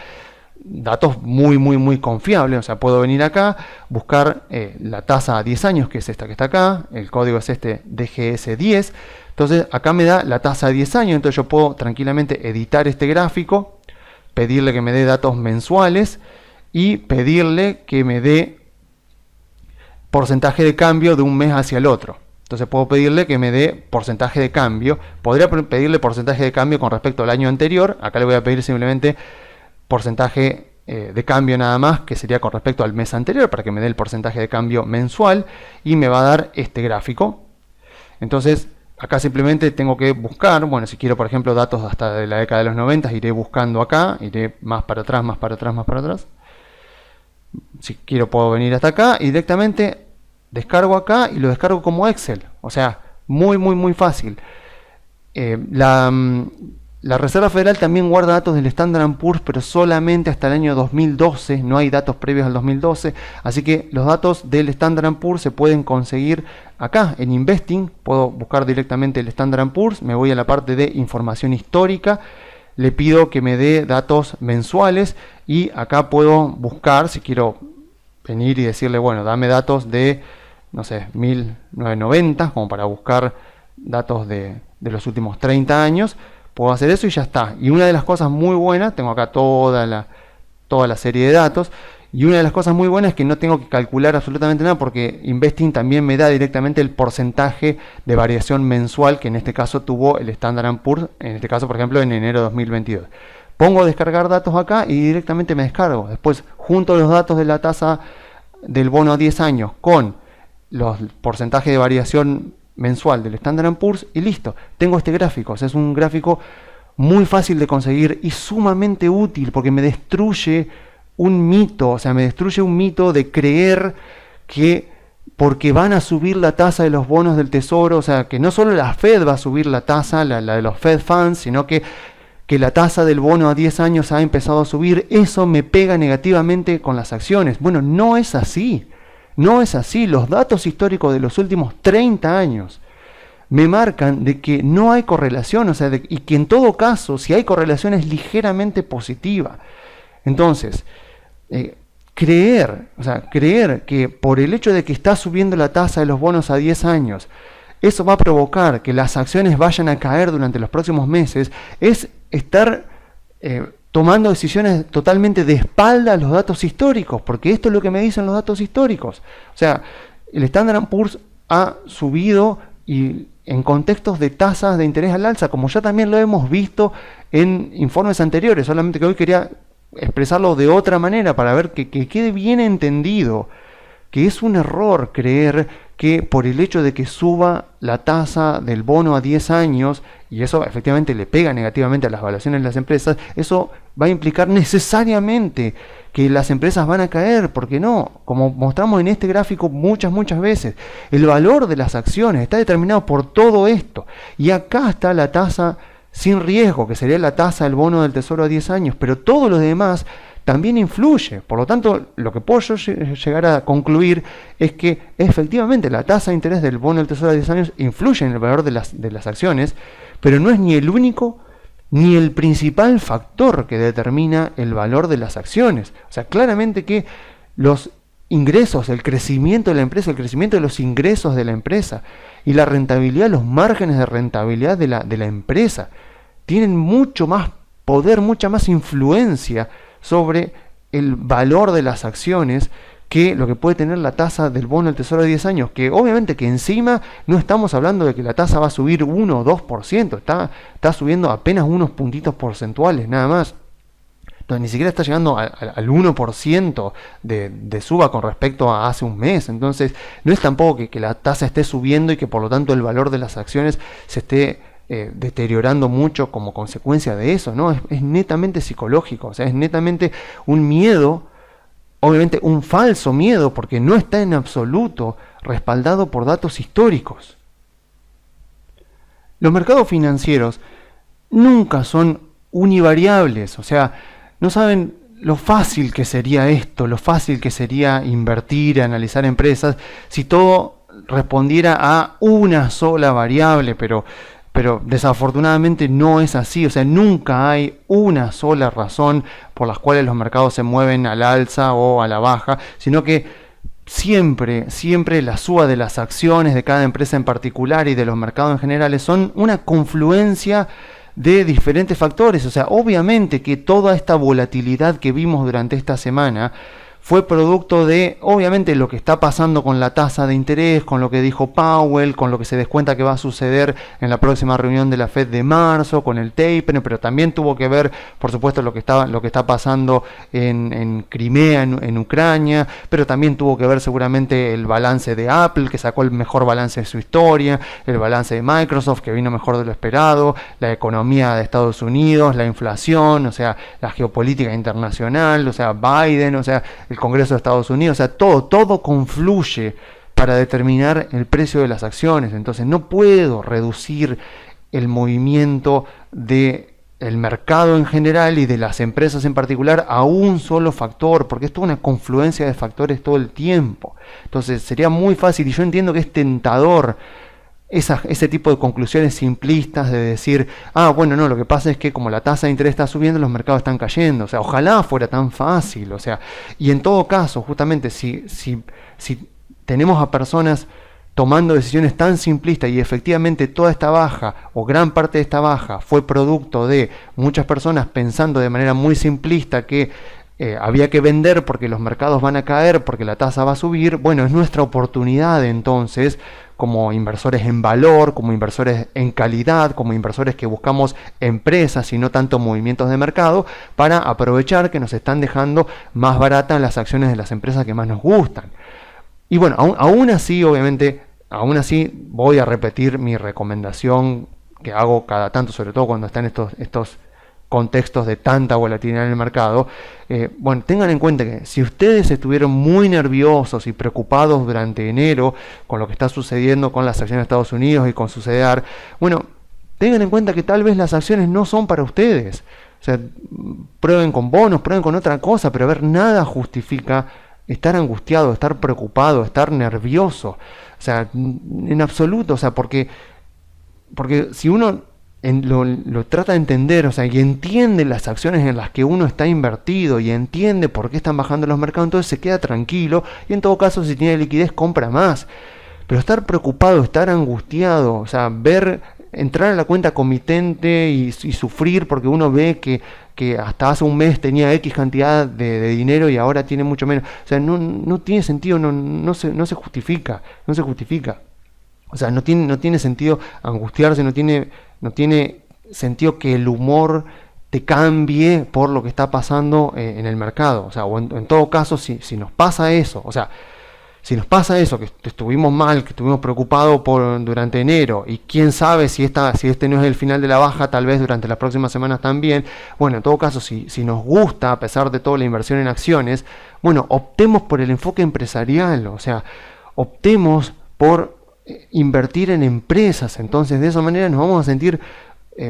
datos muy confiables. O sea, puedo venir acá, buscar la tasa a 10 años, que es esta que está acá, el código es este DGS10, entonces acá me da la tasa a 10 años, entonces yo puedo tranquilamente editar este gráfico, pedirle que me dé datos mensuales, y pedirle que me dé porcentaje de cambio de un mes hacia el otro. Entonces puedo pedirle que me dé porcentaje de cambio. Podría pedirle porcentaje de cambio con respecto al año anterior. Acá le voy a pedir simplemente porcentaje de cambio nada más, que sería con respecto al mes anterior, para que me dé el porcentaje de cambio mensual, y me va a dar este gráfico. Entonces acá simplemente tengo que buscar, bueno, si quiero por ejemplo datos hasta de la década de los 90, iré buscando acá, iré más para atrás, más para atrás, más para atrás. Si quiero puedo venir hasta acá y directamente descargo acá y lo descargo como Excel. O sea, muy fácil. La Reserva Federal también guarda datos del Standard & Poor's, pero solamente hasta el año 2012. No hay datos previos al 2012. Así que los datos del Standard & Poor's se pueden conseguir acá en Investing. Puedo buscar directamente el Standard & Poor's. Me voy a la parte de información histórica. Le pido que me dé datos mensuales y acá puedo buscar, si quiero venir y decirle, bueno, dame datos de, no sé, 1990, como para buscar datos de los últimos 30 años, puedo hacer eso y ya está. Y una de las cosas muy buenas, tengo acá toda la serie de datos, y una de las cosas muy buenas es que no tengo que calcular absolutamente nada, porque Investing también me da directamente el porcentaje de variación mensual, que en este caso tuvo el Standard & Poor's, en este caso por ejemplo en enero de 2022. Pongo descargar datos acá y directamente me descargo. Después junto los datos de la tasa del bono a 10 años con los porcentajes de variación mensual del Standard & Poor's y listo. Tengo este gráfico. O sea, es un gráfico muy fácil de conseguir y sumamente útil, porque me destruye un mito. O sea, me destruye un mito de creer que porque van a subir la tasa de los bonos del Tesoro, o sea, que no solo la Fed va a subir la tasa, la de los Fed Funds, sino que la tasa del bono a 10 años ha empezado a subir, eso me pega negativamente con las acciones. Bueno, no es así. No es así. Los datos históricos de los últimos 30 años me marcan de que no hay correlación, o sea, y que en todo caso, si hay correlación es ligeramente positiva. Entonces, creer que por el hecho de que está subiendo la tasa de los bonos a 10 años, eso va a provocar que las acciones vayan a caer durante los próximos meses, es estar tomando decisiones totalmente de espalda a los datos históricos, porque esto es lo que me dicen los datos históricos. O sea, el Standard & Poor's ha subido y en contextos de tasas de interés al alza, como ya también lo hemos visto en informes anteriores, solamente que hoy quería expresarlo de otra manera para ver que quede bien entendido que es un error creer que por el hecho de que suba la tasa del bono a 10 años, y eso efectivamente le pega negativamente a las valuaciones de las empresas, eso va a implicar necesariamente que las empresas van a caer, porque no, como mostramos en este gráfico muchas veces, el valor de las acciones está determinado por todo esto, y acá está la tasa sin riesgo, que sería la tasa del bono del Tesoro a 10 años, pero todo lo demás también influye. Por lo tanto, lo que puedo yo llegar a concluir es que efectivamente la tasa de interés del bono del Tesoro a 10 años influye en el valor de las acciones, pero no es ni el único ni el principal factor que determina el valor de las acciones. O sea, claramente que los ingresos, el crecimiento de la empresa, el crecimiento de los ingresos de la empresa y la rentabilidad, los márgenes de rentabilidad de la empresa, tienen mucho más poder, mucha más influencia sobre el valor de las acciones que lo que puede tener la tasa del bono del Tesoro de 10 años, que obviamente que encima no estamos hablando de que la tasa va a subir 1 o 2%, está subiendo apenas unos puntitos porcentuales, nada más. Entonces ni siquiera está llegando al 1% de suba con respecto a hace un mes. Entonces no es tampoco que la tasa esté subiendo y que por lo tanto el valor de las acciones se esté deteriorando mucho como consecuencia de eso, ¿no? Es netamente psicológico, o sea, es netamente un miedo, obviamente un falso miedo, porque no está en absoluto respaldado por datos históricos. Los mercados financieros nunca son univariables, o sea, no saben lo fácil que sería esto, lo fácil que sería invertir, analizar empresas, si todo respondiera a una sola variable, pero desafortunadamente no es así. O sea, nunca hay una sola razón por las cuales los mercados se mueven al alza o a la baja, sino que siempre la suba de las acciones de cada empresa en particular y de los mercados en general son una confluencia de diferentes factores. O sea, obviamente que toda esta volatilidad que vimos durante esta semana fue producto de, obviamente, lo que está pasando con la tasa de interés, con lo que dijo Powell, con lo que se descuenta que va a suceder en la próxima reunión de la Fed de marzo, con el tapering, pero también tuvo que ver, por supuesto, lo que está pasando en Crimea, en Ucrania, pero también tuvo que ver seguramente el balance de Apple, que sacó el mejor balance de su historia, el balance de Microsoft, que vino mejor de lo esperado, la economía de Estados Unidos, la inflación, o sea, la geopolítica internacional, o sea, Biden, o sea, el Congreso de Estados Unidos, o sea, todo confluye para determinar el precio de las acciones. Entonces no puedo reducir el movimiento del mercado en general y de las empresas en particular a un solo factor, porque es toda una confluencia de factores todo el tiempo. Entonces sería muy fácil, y yo entiendo que es tentador ese tipo de conclusiones simplistas de decir, bueno, no, lo que pasa es que como la tasa de interés está subiendo, los mercados están cayendo. O sea, ojalá fuera tan fácil. O sea, y en todo caso, justamente, si tenemos a personas tomando decisiones tan simplistas y efectivamente toda esta baja o gran parte de esta baja fue producto de muchas personas pensando de manera muy simplista que había que vender porque los mercados van a caer, porque la tasa va a subir, bueno, es nuestra oportunidad entonces, como inversores en valor, como inversores en calidad, como inversores que buscamos empresas y no tanto movimientos de mercado, para aprovechar que nos están dejando más baratas las acciones de las empresas que más nos gustan. Y bueno, aún así, obviamente, aún así voy a repetir mi recomendación que hago cada tanto, sobre todo cuando están estos contextos de tanta volatilidad en el mercado. Bueno, tengan en cuenta que si ustedes estuvieron muy nerviosos y preocupados durante enero con lo que está sucediendo con las acciones de Estados Unidos y con su CDR, bueno, tengan en cuenta que tal vez las acciones no son para ustedes. O sea, prueben con bonos, prueben con otra cosa, pero a ver, nada justifica estar angustiado, estar preocupado, estar nervioso. O sea, en absoluto, o sea, porque si uno lo trata de entender, o sea, y entiende las acciones en las que uno está invertido y entiende por qué están bajando los mercados, entonces se queda tranquilo y en todo caso, si tiene liquidez, compra más. Pero estar preocupado, estar angustiado, o sea, entrar a la cuenta comitente y sufrir porque uno ve que hasta hace un mes tenía X cantidad de dinero y ahora tiene mucho menos, o sea, no tiene sentido, no se justifica. O sea, no tiene sentido angustiarse, no tiene sentido que el humor te cambie por lo que está pasando en el mercado. O sea, o en todo caso, si nos pasa eso, o sea, si nos pasa eso, que estuvimos mal, que estuvimos preocupados durante enero, y quién sabe si este no es el final de la baja, tal vez durante las próximas semanas también, bueno, en todo caso, si nos gusta, a pesar de toda la inversión en acciones, bueno, optemos por el enfoque empresarial, o sea, optemos por invertir en empresas. Entonces de esa manera nos vamos a sentir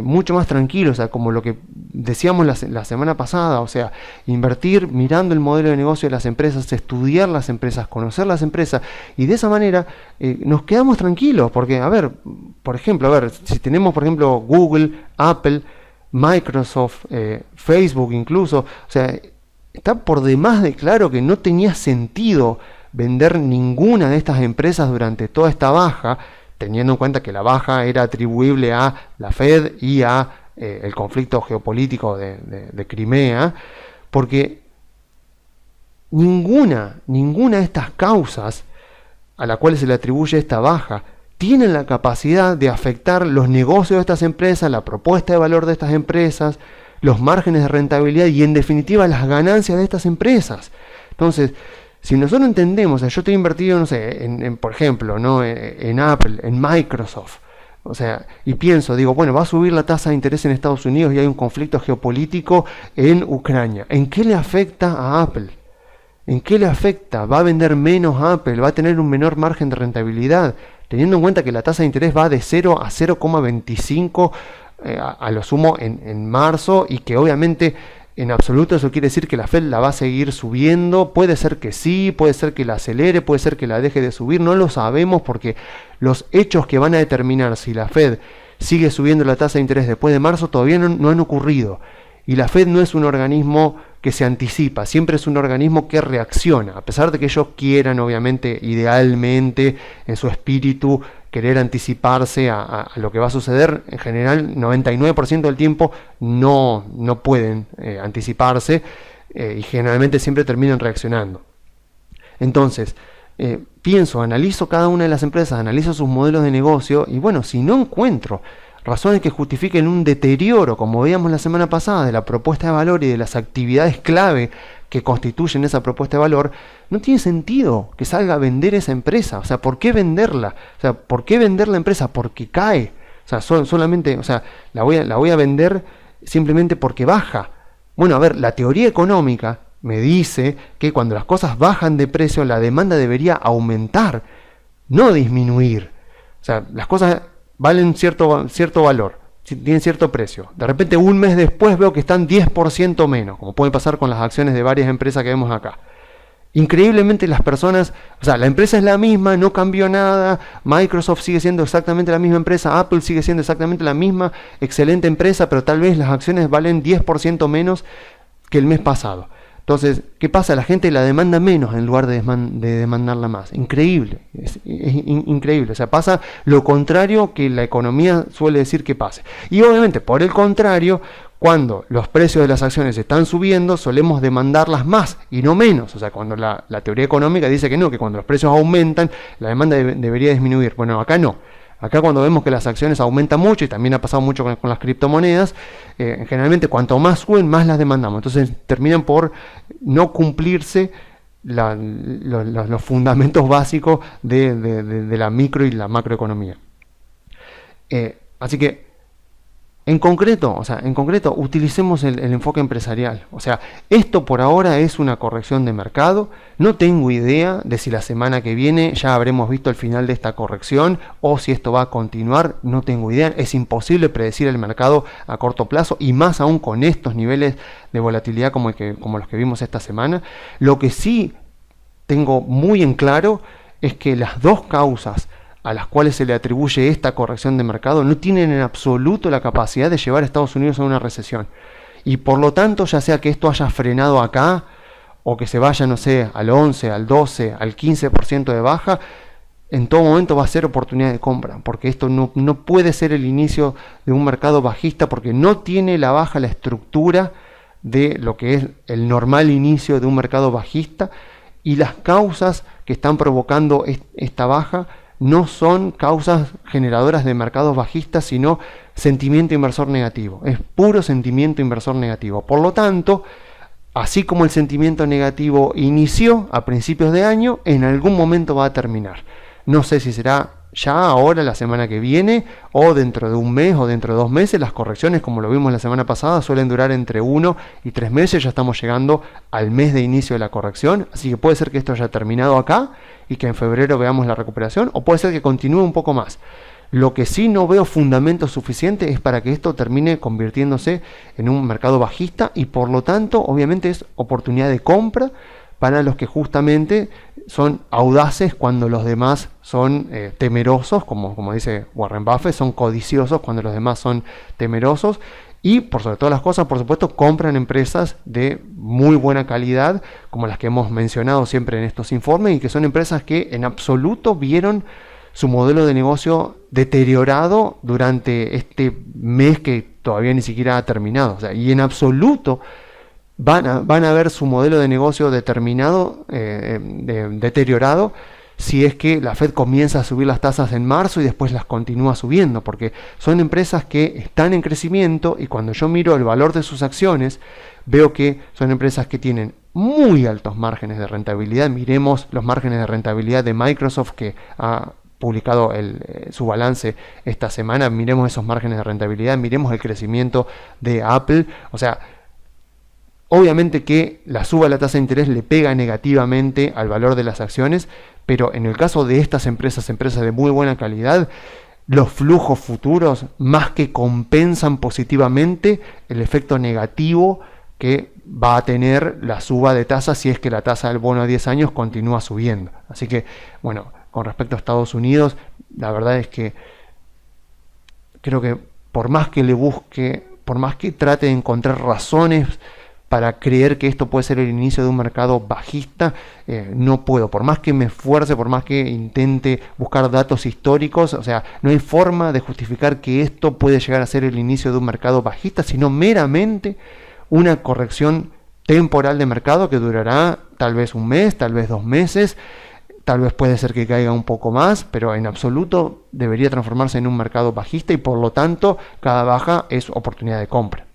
mucho más tranquilos, o sea, como lo que decíamos la semana pasada, o sea, invertir mirando el modelo de negocio de las empresas, estudiar las empresas, conocer las empresas, y de esa manera nos quedamos tranquilos, porque, a ver, por ejemplo, si tenemos, por ejemplo, Google, Apple, Microsoft, Facebook incluso, o sea, está por demás de claro que no tenía sentido vender ninguna de estas empresas durante toda esta baja, teniendo en cuenta que la baja era atribuible a la Fed y a el conflicto geopolítico de Crimea, porque ninguna de estas causas a las cuales se le atribuye esta baja tienen la capacidad de afectar los negocios de estas empresas, la propuesta de valor de estas empresas, los márgenes de rentabilidad y en definitiva las ganancias de estas empresas. Entonces, si nosotros entendemos, o sea, yo estoy invertido, no sé, por ejemplo, ¿no? en Apple, en Microsoft, o sea, y pienso, digo, bueno, va a subir la tasa de interés en Estados Unidos y hay un conflicto geopolítico en Ucrania. ¿En qué le afecta a Apple? ¿En qué le afecta? ¿Va a vender menos Apple? ¿Va a tener un menor margen de rentabilidad? Teniendo en cuenta que la tasa de interés va de 0 a 0,25 a lo sumo en marzo, y que obviamente en absoluto eso quiere decir que la Fed la va a seguir subiendo. Puede ser que sí, puede ser que la acelere, puede ser que la deje de subir, no lo sabemos, porque los hechos que van a determinar si la Fed sigue subiendo la tasa de interés después de marzo todavía no han ocurrido. Y la Fed no es un organismo que se anticipa, siempre es un organismo que reacciona, a pesar de que ellos quieran, obviamente, idealmente, en su espíritu, querer anticiparse a lo que va a suceder. En general, 99% del tiempo no pueden anticiparse, y generalmente siempre terminan reaccionando. Entonces, analizo cada una de las empresas, analizo sus modelos de negocio, y bueno, si no encuentro razones que justifiquen un deterioro, como veíamos la semana pasada, de la propuesta de valor y de las actividades clave que constituyen esa propuesta de valor, no tiene sentido que salga a vender esa empresa. O sea, ¿por qué venderla? O sea, ¿por qué vender la empresa? Porque cae. O sea, solamente, o sea, la voy a vender simplemente porque baja. Bueno, a ver, la teoría económica me dice que cuando las cosas bajan de precio, la demanda debería aumentar, no disminuir. O sea, las cosas valen cierto valor, tienen cierto precio. De repente, un mes después veo que están 10% menos, como puede pasar con las acciones de varias empresas que vemos acá. Increíblemente las personas, o sea, la empresa es la misma, no cambió nada, Microsoft sigue siendo exactamente la misma empresa, Apple sigue siendo exactamente la misma, excelente empresa, pero tal vez las acciones valen 10% menos que el mes pasado. Entonces, ¿qué pasa? La gente la demanda menos en lugar de demandarla más. Increíble, es increíble. O sea, pasa lo contrario que la economía suele decir que pase. Y obviamente, por el contrario, cuando los precios de las acciones están subiendo, solemos demandarlas más y no menos. O sea, cuando la teoría económica dice que no, que cuando los precios aumentan, la demanda debería disminuir. Bueno, acá no. Acá cuando vemos que las acciones aumentan mucho, y también ha pasado mucho con las criptomonedas, generalmente cuanto más suben, más las demandamos. Entonces terminan por no cumplirse los fundamentos básicos de la micro y la macroeconomía. Así que en concreto, utilicemos el enfoque empresarial. O sea, esto por ahora es una corrección de mercado. No tengo idea de si la semana que viene ya habremos visto el final de esta corrección o si esto va a continuar. No tengo idea. Es imposible predecir el mercado a corto plazo, y más aún con estos niveles de volatilidad como los que vimos esta semana. Lo que sí tengo muy en claro es que las dos causas a las cuales se le atribuye esta corrección de mercado no tienen en absoluto la capacidad de llevar a Estados Unidos a una recesión. Y por lo tanto, ya sea que esto haya frenado acá, o que se vaya, no sé, al 11, al 12, al 15% de baja, en todo momento va a ser oportunidad de compra, porque esto no puede ser el inicio de un mercado bajista, porque no tiene la baja la estructura de lo que es el normal inicio de un mercado bajista, y las causas que están provocando esta baja no son causas generadoras de mercados bajistas, sino sentimiento inversor negativo. Es puro sentimiento inversor negativo. Por lo tanto, así como el sentimiento negativo inició a principios de año, en algún momento va a terminar. No sé si será ya ahora, la semana que viene, o dentro de un mes o dentro de 2 meses. Las correcciones, como lo vimos la semana pasada, suelen durar entre 1 y 3 meses. Ya estamos llegando al mes de inicio de la corrección, así que puede ser que esto haya terminado acá y que en febrero veamos la recuperación, o puede ser que continúe un poco más. Lo que sí no veo fundamento suficiente es para que esto termine convirtiéndose en un mercado bajista, y por lo tanto obviamente es oportunidad de compra para los que justamente son audaces cuando los demás son temerosos, como dice Warren Buffett, son codiciosos cuando los demás son temerosos. Y por sobre todas las cosas, por supuesto, compran empresas de muy buena calidad, como las que hemos mencionado siempre en estos informes, y que son empresas que en absoluto vieron su modelo de negocio deteriorado durante este mes que todavía ni siquiera ha terminado. O sea, y en absoluto van a ver su modelo de negocio determinado, deteriorado, si es que la Fed comienza a subir las tasas en marzo y después las continúa subiendo, porque son empresas que están en crecimiento, y cuando yo miro el valor de sus acciones, veo que son empresas que tienen muy altos márgenes de rentabilidad. Miremos los márgenes de rentabilidad de Microsoft, que ha publicado su balance esta semana. Miremos esos márgenes de rentabilidad, miremos el crecimiento de Apple. O sea, obviamente que la suba de la tasa de interés le pega negativamente al valor de las acciones, pero en el caso de estas empresas de muy buena calidad, los flujos futuros más que compensan positivamente el efecto negativo que va a tener la suba de tasa si es que la tasa del bono a 10 años continúa subiendo. Así que, bueno, con respecto a Estados Unidos, la verdad es que creo que por más que le busque, por más que trate de encontrar razones para creer que esto puede ser el inicio de un mercado bajista, no puedo. Por más que me esfuerce, por más que intente buscar datos históricos, o sea, no hay forma de justificar que esto puede llegar a ser el inicio de un mercado bajista, sino meramente una corrección temporal de mercado que durará tal vez un mes, tal vez 2 meses, tal vez puede ser que caiga un poco más, pero en absoluto debería transformarse en un mercado bajista, y por lo tanto cada baja es oportunidad de compra.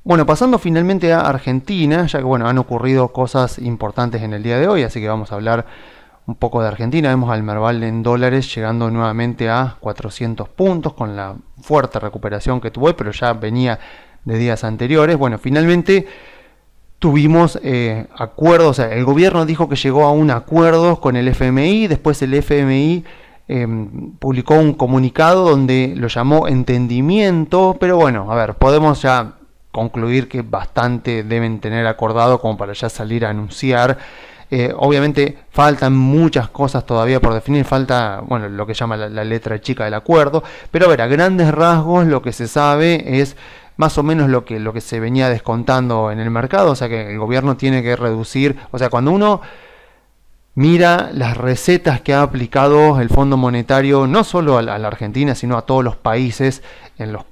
Bueno, pasando finalmente a Argentina, ya que bueno, han ocurrido cosas importantes en el día de hoy, así que vamos a hablar un poco de Argentina. Vemos al Merval en dólares llegando nuevamente a 400 puntos con la fuerte recuperación que tuvo, pero ya venía de días anteriores. Bueno, finalmente tuvimos acuerdos, o sea, el gobierno dijo que llegó a un acuerdo con el FMI, después el FMI publicó un comunicado donde lo llamó entendimiento, pero bueno, a ver, podemos ya concluir que bastante deben tener acordado como para ya salir a anunciar. Obviamente faltan muchas cosas todavía por definir, falta, bueno, lo que llama la letra chica del acuerdo, pero a ver, a grandes rasgos lo que se sabe es más o menos lo que se venía descontando en el mercado. O sea que el gobierno tiene que reducir, o sea, cuando uno mira las recetas que ha aplicado el Fondo Monetario, no solo a la Argentina, sino a todos los países a los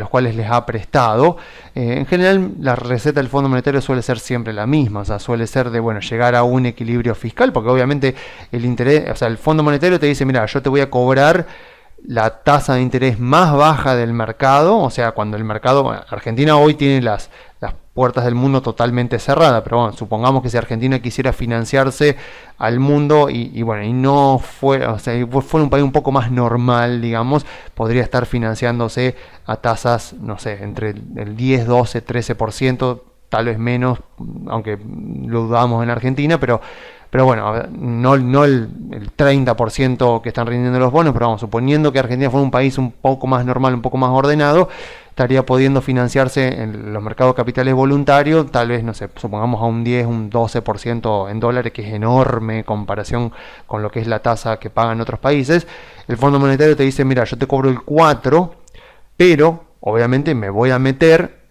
cuales les ha prestado, en general la receta del Fondo Monetario suele ser siempre la misma. O sea, suele ser de, bueno, llegar a un equilibrio fiscal, porque obviamente el interés, o sea, el Fondo Monetario te dice, mira, yo te voy a cobrar la tasa de interés más baja del mercado. O sea, cuando el mercado, bueno, Argentina hoy tiene las puertas del mundo totalmente cerradas, pero bueno, supongamos que si Argentina quisiera financiarse al mundo y bueno, y no fuera, o sea, fuera un país un poco más normal, digamos, podría estar financiándose a tasas, no sé, entre el 10, 12, 13%, tal vez menos, aunque lo dudamos en Argentina, pero bueno, a ver, no el 30% que están rindiendo los bonos, pero vamos, suponiendo que Argentina fuera un país un poco más normal, un poco más ordenado, estaría pudiendo financiarse en los mercados de capitales voluntarios, tal vez, no sé, supongamos a un 10, un 12% en dólares, que es enorme en comparación con lo que es la tasa que pagan otros países. El Fondo Monetario te dice, mira, yo te cobro el 4%, pero obviamente me voy a meter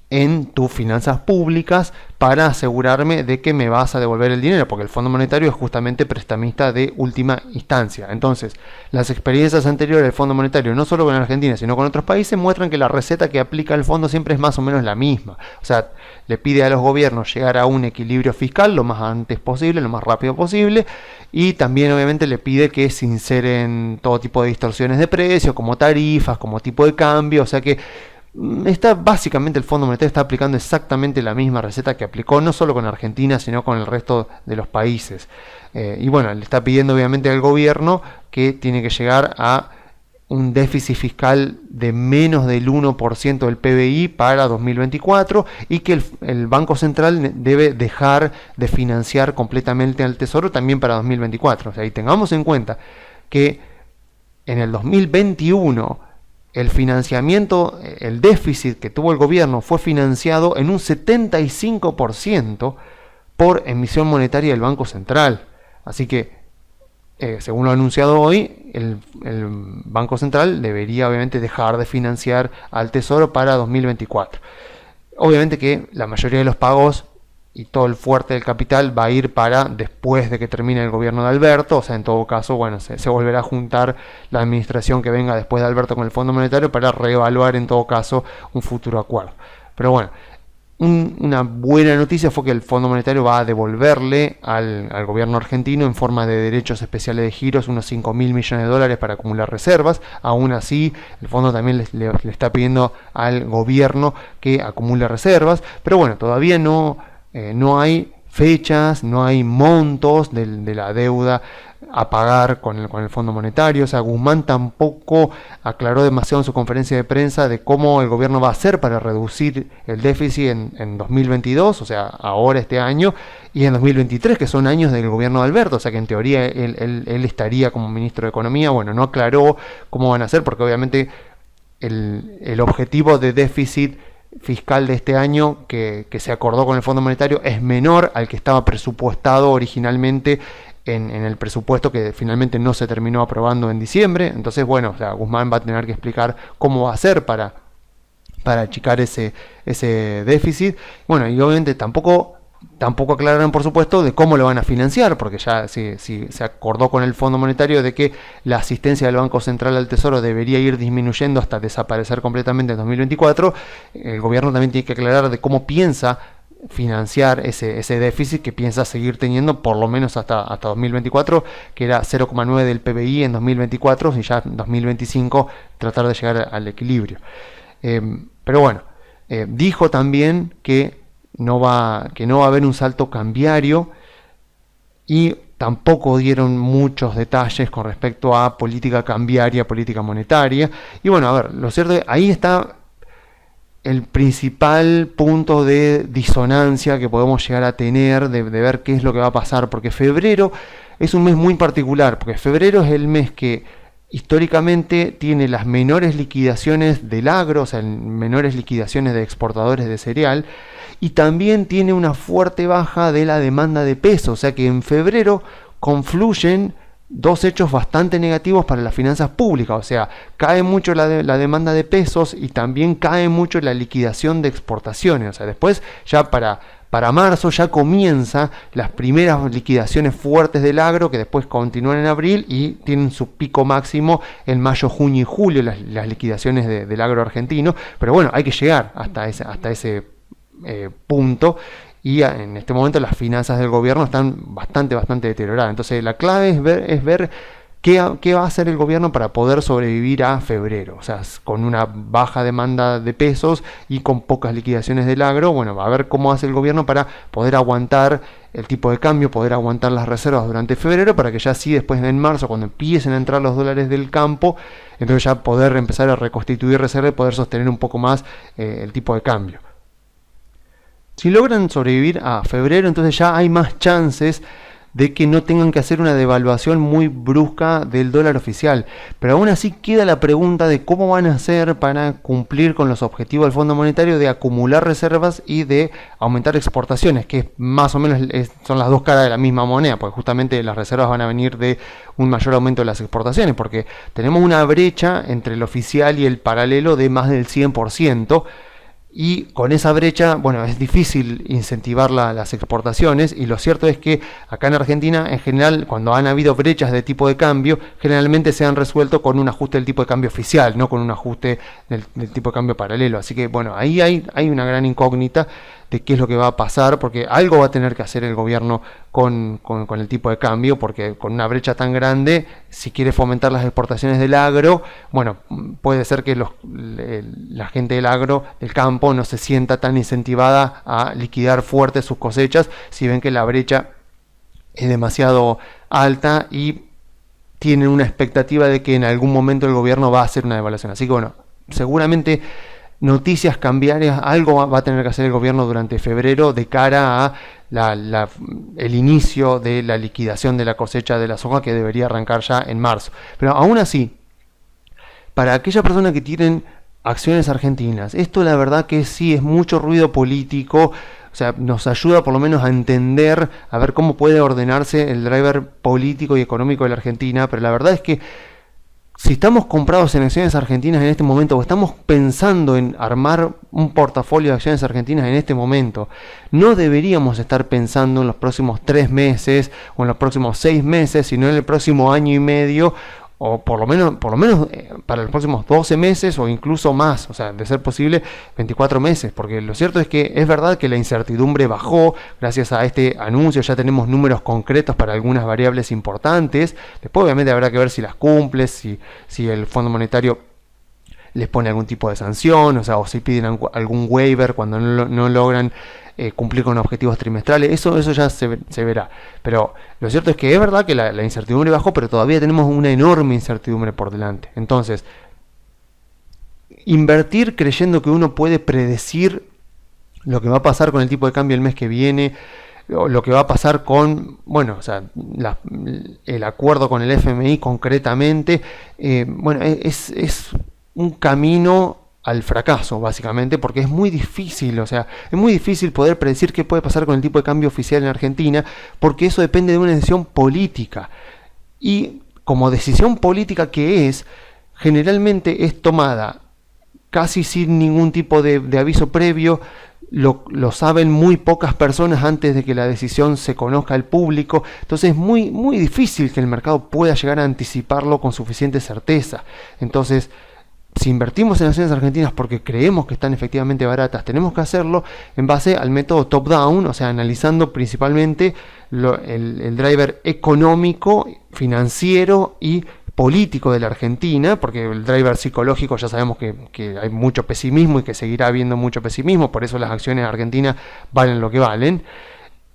en tus finanzas públicas para asegurarme de que me vas a devolver el dinero, porque el Fondo Monetario es justamente prestamista de última instancia. Entonces, las experiencias anteriores del Fondo Monetario, no solo con Argentina, sino con otros países, muestran que la receta que aplica el fondo siempre es más o menos la misma. O sea, le pide a los gobiernos llegar a un equilibrio fiscal lo más antes posible, lo más rápido posible, y también obviamente le pide que se inseren todo tipo de distorsiones de precios, como tarifas, como tipo de cambio. O sea que básicamente el Fondo Monetario está aplicando exactamente la misma receta que aplicó no solo con Argentina, sino con el resto de los países. Y bueno, le está pidiendo obviamente al gobierno que tiene que llegar a un déficit fiscal de menos del 1% del PBI para 2024 y que el Banco Central debe dejar de financiar completamente al Tesoro también para 2024. O sea, y tengamos en cuenta que en el 2021 el financiamiento, el déficit que tuvo el gobierno fue financiado en un 75% por emisión monetaria del Banco Central. Así que, según lo anunciado hoy, el Banco Central debería obviamente dejar de financiar al Tesoro para 2024. Obviamente que la mayoría de los pagos y todo el fuerte del capital va a ir para después de que termine el gobierno de Alberto. O sea, en todo caso, bueno, se volverá a juntar la administración que venga después de Alberto con el Fondo Monetario para reevaluar en todo caso un futuro acuerdo. Pero bueno, una buena noticia fue que el Fondo Monetario va a devolverle al gobierno argentino en forma de derechos especiales de giros unos 5.000 millones de dólares para acumular reservas. Aún así, el fondo también le está pidiendo al gobierno que acumule reservas. Pero bueno, todavía no hay fechas, no hay montos de la deuda a pagar con el Fondo Monetario. O sea, Guzmán tampoco aclaró demasiado en su conferencia de prensa de cómo el gobierno va a hacer para reducir el déficit en 2022, o sea, ahora este año, y en 2023, que son años del gobierno de Alberto. O sea, que en teoría él estaría como ministro de Economía. Bueno, no aclaró cómo van a hacer, porque obviamente el objetivo de déficit fiscal de este año que se acordó con el Fondo Monetario es menor al que estaba presupuestado originalmente en el presupuesto que finalmente no se terminó aprobando en diciembre. Entonces, bueno, o sea, Guzmán va a tener que explicar cómo va a hacer para achicar ese déficit. Bueno, y obviamente tampoco aclararon, por supuesto, de cómo lo van a financiar, porque ya se acordó con el Fondo Monetario de que la asistencia del Banco Central al Tesoro debería ir disminuyendo hasta desaparecer completamente en 2024. El gobierno también tiene que aclarar de cómo piensa financiar ese déficit que piensa seguir teniendo por lo menos hasta 2024, que era 0,9 del PBI en 2024, y ya en 2025 tratar de llegar al equilibrio. Pero bueno, dijo también que no va a haber un salto cambiario, y tampoco dieron muchos detalles con respecto a política cambiaria, política monetaria. Y bueno, a ver, lo cierto es que ahí está el principal punto de disonancia que podemos llegar a tener de ver qué es lo que va a pasar, porque febrero es un mes muy particular, porque febrero es el mes que históricamente tiene las menores liquidaciones del agro, o sea, menores liquidaciones de exportadores de cereal, y también tiene una fuerte baja de la demanda de peso. O sea que en febrero confluyen dos hechos bastante negativos para las finanzas públicas. O sea, cae mucho la demanda de pesos y también cae mucho la liquidación de exportaciones. O sea, después ya para marzo ya comienza las primeras liquidaciones fuertes del agro, que después continúan en abril y tienen su pico máximo en mayo, junio y julio, las liquidaciones del agro argentino. Pero bueno, hay que llegar hasta ese punto, y en este momento las finanzas del gobierno están bastante deterioradas. Entonces la clave es ver qué va a hacer el gobierno para poder sobrevivir a febrero. O sea, con una baja demanda de pesos y con pocas liquidaciones del agro. Bueno, va a ver cómo hace el gobierno para poder aguantar el tipo de cambio, poder aguantar las reservas durante febrero, para que ya sí después en marzo, cuando empiecen a entrar los dólares del campo, entonces ya poder empezar a reconstituir reservas y poder sostener un poco más el tipo de cambio. Si logran sobrevivir a febrero, entonces ya hay más chances de que no tengan que hacer una devaluación muy brusca del dólar oficial. Pero aún así queda la pregunta de cómo van a hacer para cumplir con los objetivos del Fondo Monetario de acumular reservas y de aumentar exportaciones, que más o menos son las dos caras de la misma moneda, porque justamente las reservas van a venir de un mayor aumento de las exportaciones, porque tenemos una brecha entre el oficial y el paralelo de más del 100%. Y con esa brecha, bueno, es difícil incentivar las exportaciones, y lo cierto es que acá en Argentina, en general, cuando han habido brechas de tipo de cambio, generalmente se han resuelto con un ajuste del tipo de cambio oficial, no con un ajuste del tipo de cambio paralelo. Así que, bueno, ahí hay una gran incógnita de qué es lo que va a pasar, porque algo va a tener que hacer el gobierno con el tipo de cambio, porque con una brecha tan grande, si quiere fomentar las exportaciones del agro, bueno, puede ser que la gente del agro, del campo, no se sienta tan incentivada a liquidar fuerte sus cosechas si ven que la brecha es demasiado alta y tienen una expectativa de que en algún momento el gobierno va a hacer una devaluación. Así que bueno, seguramente noticias cambiarias, algo va a tener que hacer el gobierno durante febrero de cara a el inicio de la liquidación de la cosecha de la soja, que debería arrancar ya en marzo. Pero aún así, para aquellas personas que tienen acciones argentinas, esto la verdad que sí es mucho ruido político. O sea, nos ayuda por lo menos a entender, a ver cómo puede ordenarse el driver político y económico de la Argentina, pero la verdad es que si estamos comprados en acciones argentinas en este momento, o estamos pensando en armar un portafolio de acciones argentinas en este momento, no deberíamos estar pensando en los próximos 3 meses o en los próximos 6 meses, sino en el próximo año y medio, o por lo menos para los próximos 12 meses o incluso más, o sea, de ser posible 24 meses, porque lo cierto es que es verdad que la incertidumbre bajó gracias a este anuncio, ya tenemos números concretos para algunas variables importantes. Después obviamente habrá que ver si las cumple, si el Fondo Monetario les pone algún tipo de sanción, o sea, o si piden algún waiver cuando no logran cumplir con objetivos trimestrales. Eso ya se verá. Pero lo cierto es que es verdad que la incertidumbre bajó, pero todavía tenemos una enorme incertidumbre por delante. Entonces, invertir creyendo que uno puede predecir lo que va a pasar con el tipo de cambio el mes que viene, o lo que va a pasar con, bueno, o sea, el acuerdo con el FMI concretamente, bueno, es un camino al fracaso, básicamente, porque es muy difícil, o sea, es muy difícil poder predecir qué puede pasar con el tipo de cambio oficial en Argentina, porque eso depende de una decisión política. Y como decisión política que es, generalmente es tomada casi sin ningún tipo de aviso previo, lo saben muy pocas personas antes de que la decisión se conozca al público, entonces es muy, muy difícil que el mercado pueda llegar a anticiparlo con suficiente certeza. Entonces, si invertimos en acciones argentinas porque creemos que están efectivamente baratas, tenemos que hacerlo en base al método top-down, o sea, analizando principalmente el driver económico, financiero y político de la Argentina, porque el driver psicológico ya sabemos que hay mucho pesimismo y que seguirá habiendo mucho pesimismo, por eso las acciones argentinas valen lo que valen.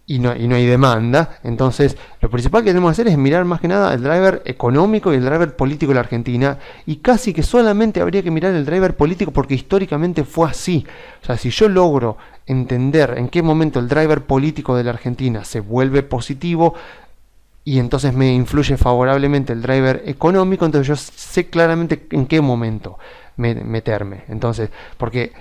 Y no hay demanda. Entonces lo principal que tenemos que hacer es mirar más que nada el driver económico y el driver político de la Argentina, y casi que solamente habría que mirar el driver político porque históricamente fue así. O sea, si yo logro entender en qué momento el driver político de la Argentina se vuelve positivo y entonces me influye favorablemente el driver económico, entonces yo sé claramente en qué momento meterme. Entonces, porque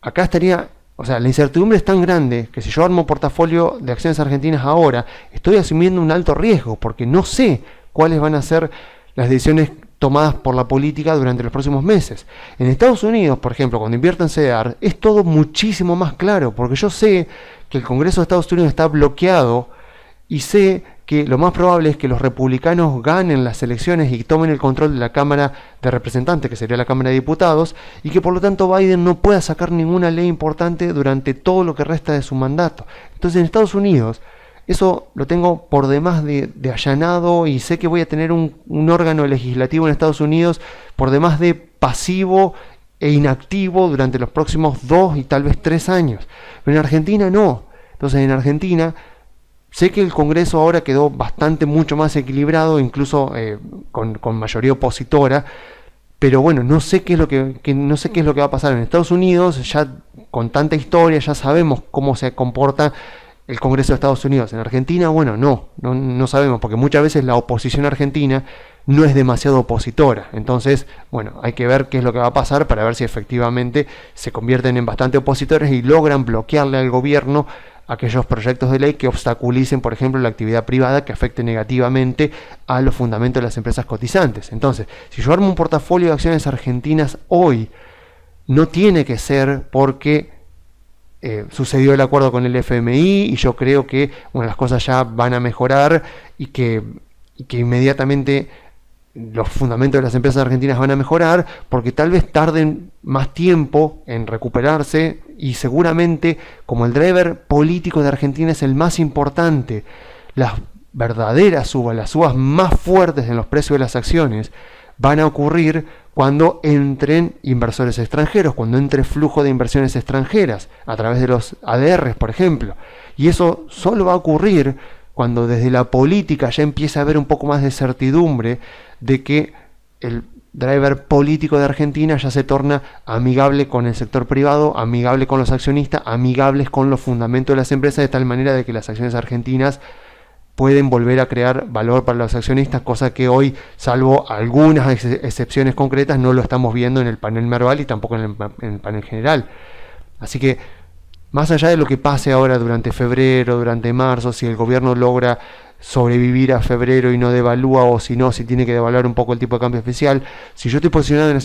acá estaría... O sea, la incertidumbre es tan grande que si yo armo portafolio de acciones argentinas ahora, estoy asumiendo un alto riesgo porque no sé cuáles van a ser las decisiones tomadas por la política durante los próximos meses. En Estados Unidos, por ejemplo, cuando invierto en CDR, es todo muchísimo más claro porque yo sé que el Congreso de Estados Unidos está bloqueado y sé que lo más probable es que los republicanos ganen las elecciones y tomen el control de la Cámara de Representantes, que sería la Cámara de Diputados, y que por lo tanto Biden no pueda sacar ninguna ley importante durante todo lo que resta de su mandato. Entonces en Estados Unidos eso lo tengo por demás de allanado, y sé que voy a tener un órgano legislativo en Estados Unidos por demás de pasivo e inactivo durante los próximos 2 y tal vez 3 años. Pero en Argentina no. Entonces en Argentina... sé que el Congreso ahora quedó mucho más equilibrado, incluso con mayoría opositora, pero bueno, no sé qué es lo que va a pasar en Estados Unidos. Ya con tanta historia ya sabemos cómo se comporta el Congreso de Estados Unidos. En Argentina, bueno, no sabemos, porque muchas veces la oposición argentina no es demasiado opositora. Entonces, bueno, hay que ver qué es lo que va a pasar para ver si efectivamente se convierten en bastante opositores y logran bloquearle al gobierno aquellos proyectos de ley que obstaculicen, por ejemplo, la actividad privada, que afecte negativamente a los fundamentos de las empresas cotizantes. Entonces, si yo armo un portafolio de acciones argentinas hoy, no tiene que ser porque sucedió el acuerdo con el FMI y yo creo que las cosas ya van a mejorar y que inmediatamente los fundamentos de las empresas argentinas van a mejorar, porque tal vez tarden más tiempo en recuperarse y seguramente, como el driver político de Argentina es el más importante, las verdaderas subas, las subas más fuertes en los precios de las acciones van a ocurrir cuando entren inversores extranjeros, cuando entre flujo de inversiones extranjeras a través de los ADRs, por ejemplo. Y eso solo va a ocurrir cuando desde la política ya empieza a haber un poco más de certidumbre de que el driver político de Argentina ya se torna amigable con el sector privado, amigable con los accionistas, amigables con los fundamentos de las empresas, de tal manera de que las acciones argentinas pueden volver a crear valor para los accionistas, cosa que hoy, salvo algunas excepciones concretas, no lo estamos viendo en el panel Merval y tampoco en el panel general. Así que, más allá de lo que pase ahora durante febrero, durante marzo, si el gobierno logra sobrevivir a febrero y no devalúa, o si no, si tiene que devaluar un poco el tipo de cambio oficial, si yo estoy posicionado en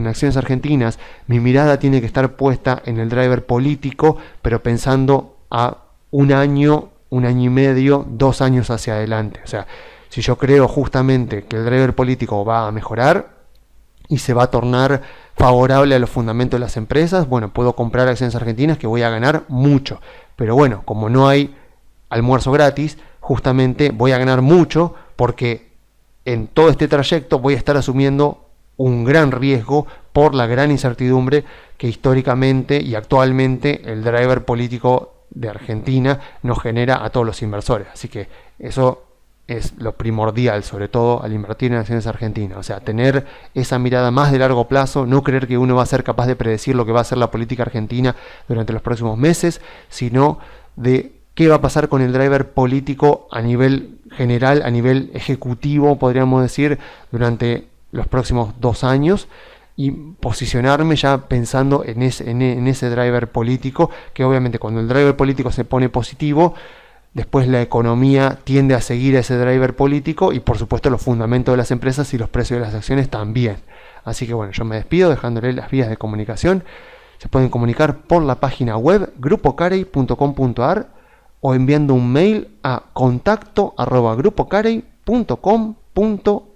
acciones argentinas, mi mirada tiene que estar puesta en el driver político, pero pensando a un año y medio, 2 años hacia adelante. O sea, si yo creo justamente que el driver político va a mejorar y se va a tornar favorable a los fundamentos de las empresas, bueno, puedo comprar acciones argentinas que voy a ganar mucho. Pero bueno, como no hay almuerzo gratis, justamente voy a ganar mucho porque en todo este trayecto voy a estar asumiendo un gran riesgo por la gran incertidumbre que históricamente y actualmente el driver político de Argentina nos genera a todos los inversores. Así que eso es lo primordial, sobre todo al invertir en acciones argentinas. O sea, tener esa mirada más de largo plazo, no creer que uno va a ser capaz de predecir lo que va a ser la política argentina durante los próximos meses, sino de qué va a pasar con el driver político a nivel general, a nivel ejecutivo, podríamos decir, durante los próximos 2 años, y posicionarme ya pensando en ese driver político, que obviamente cuando el driver político se pone positivo, después la economía tiende a seguir a ese driver político y por supuesto los fundamentos de las empresas y los precios de las acciones también. Así que bueno, yo me despido dejándole las vías de comunicación. Se pueden comunicar por la página web grupocarey.com.ar o enviando un mail a contacto@grupocarey.com.ar.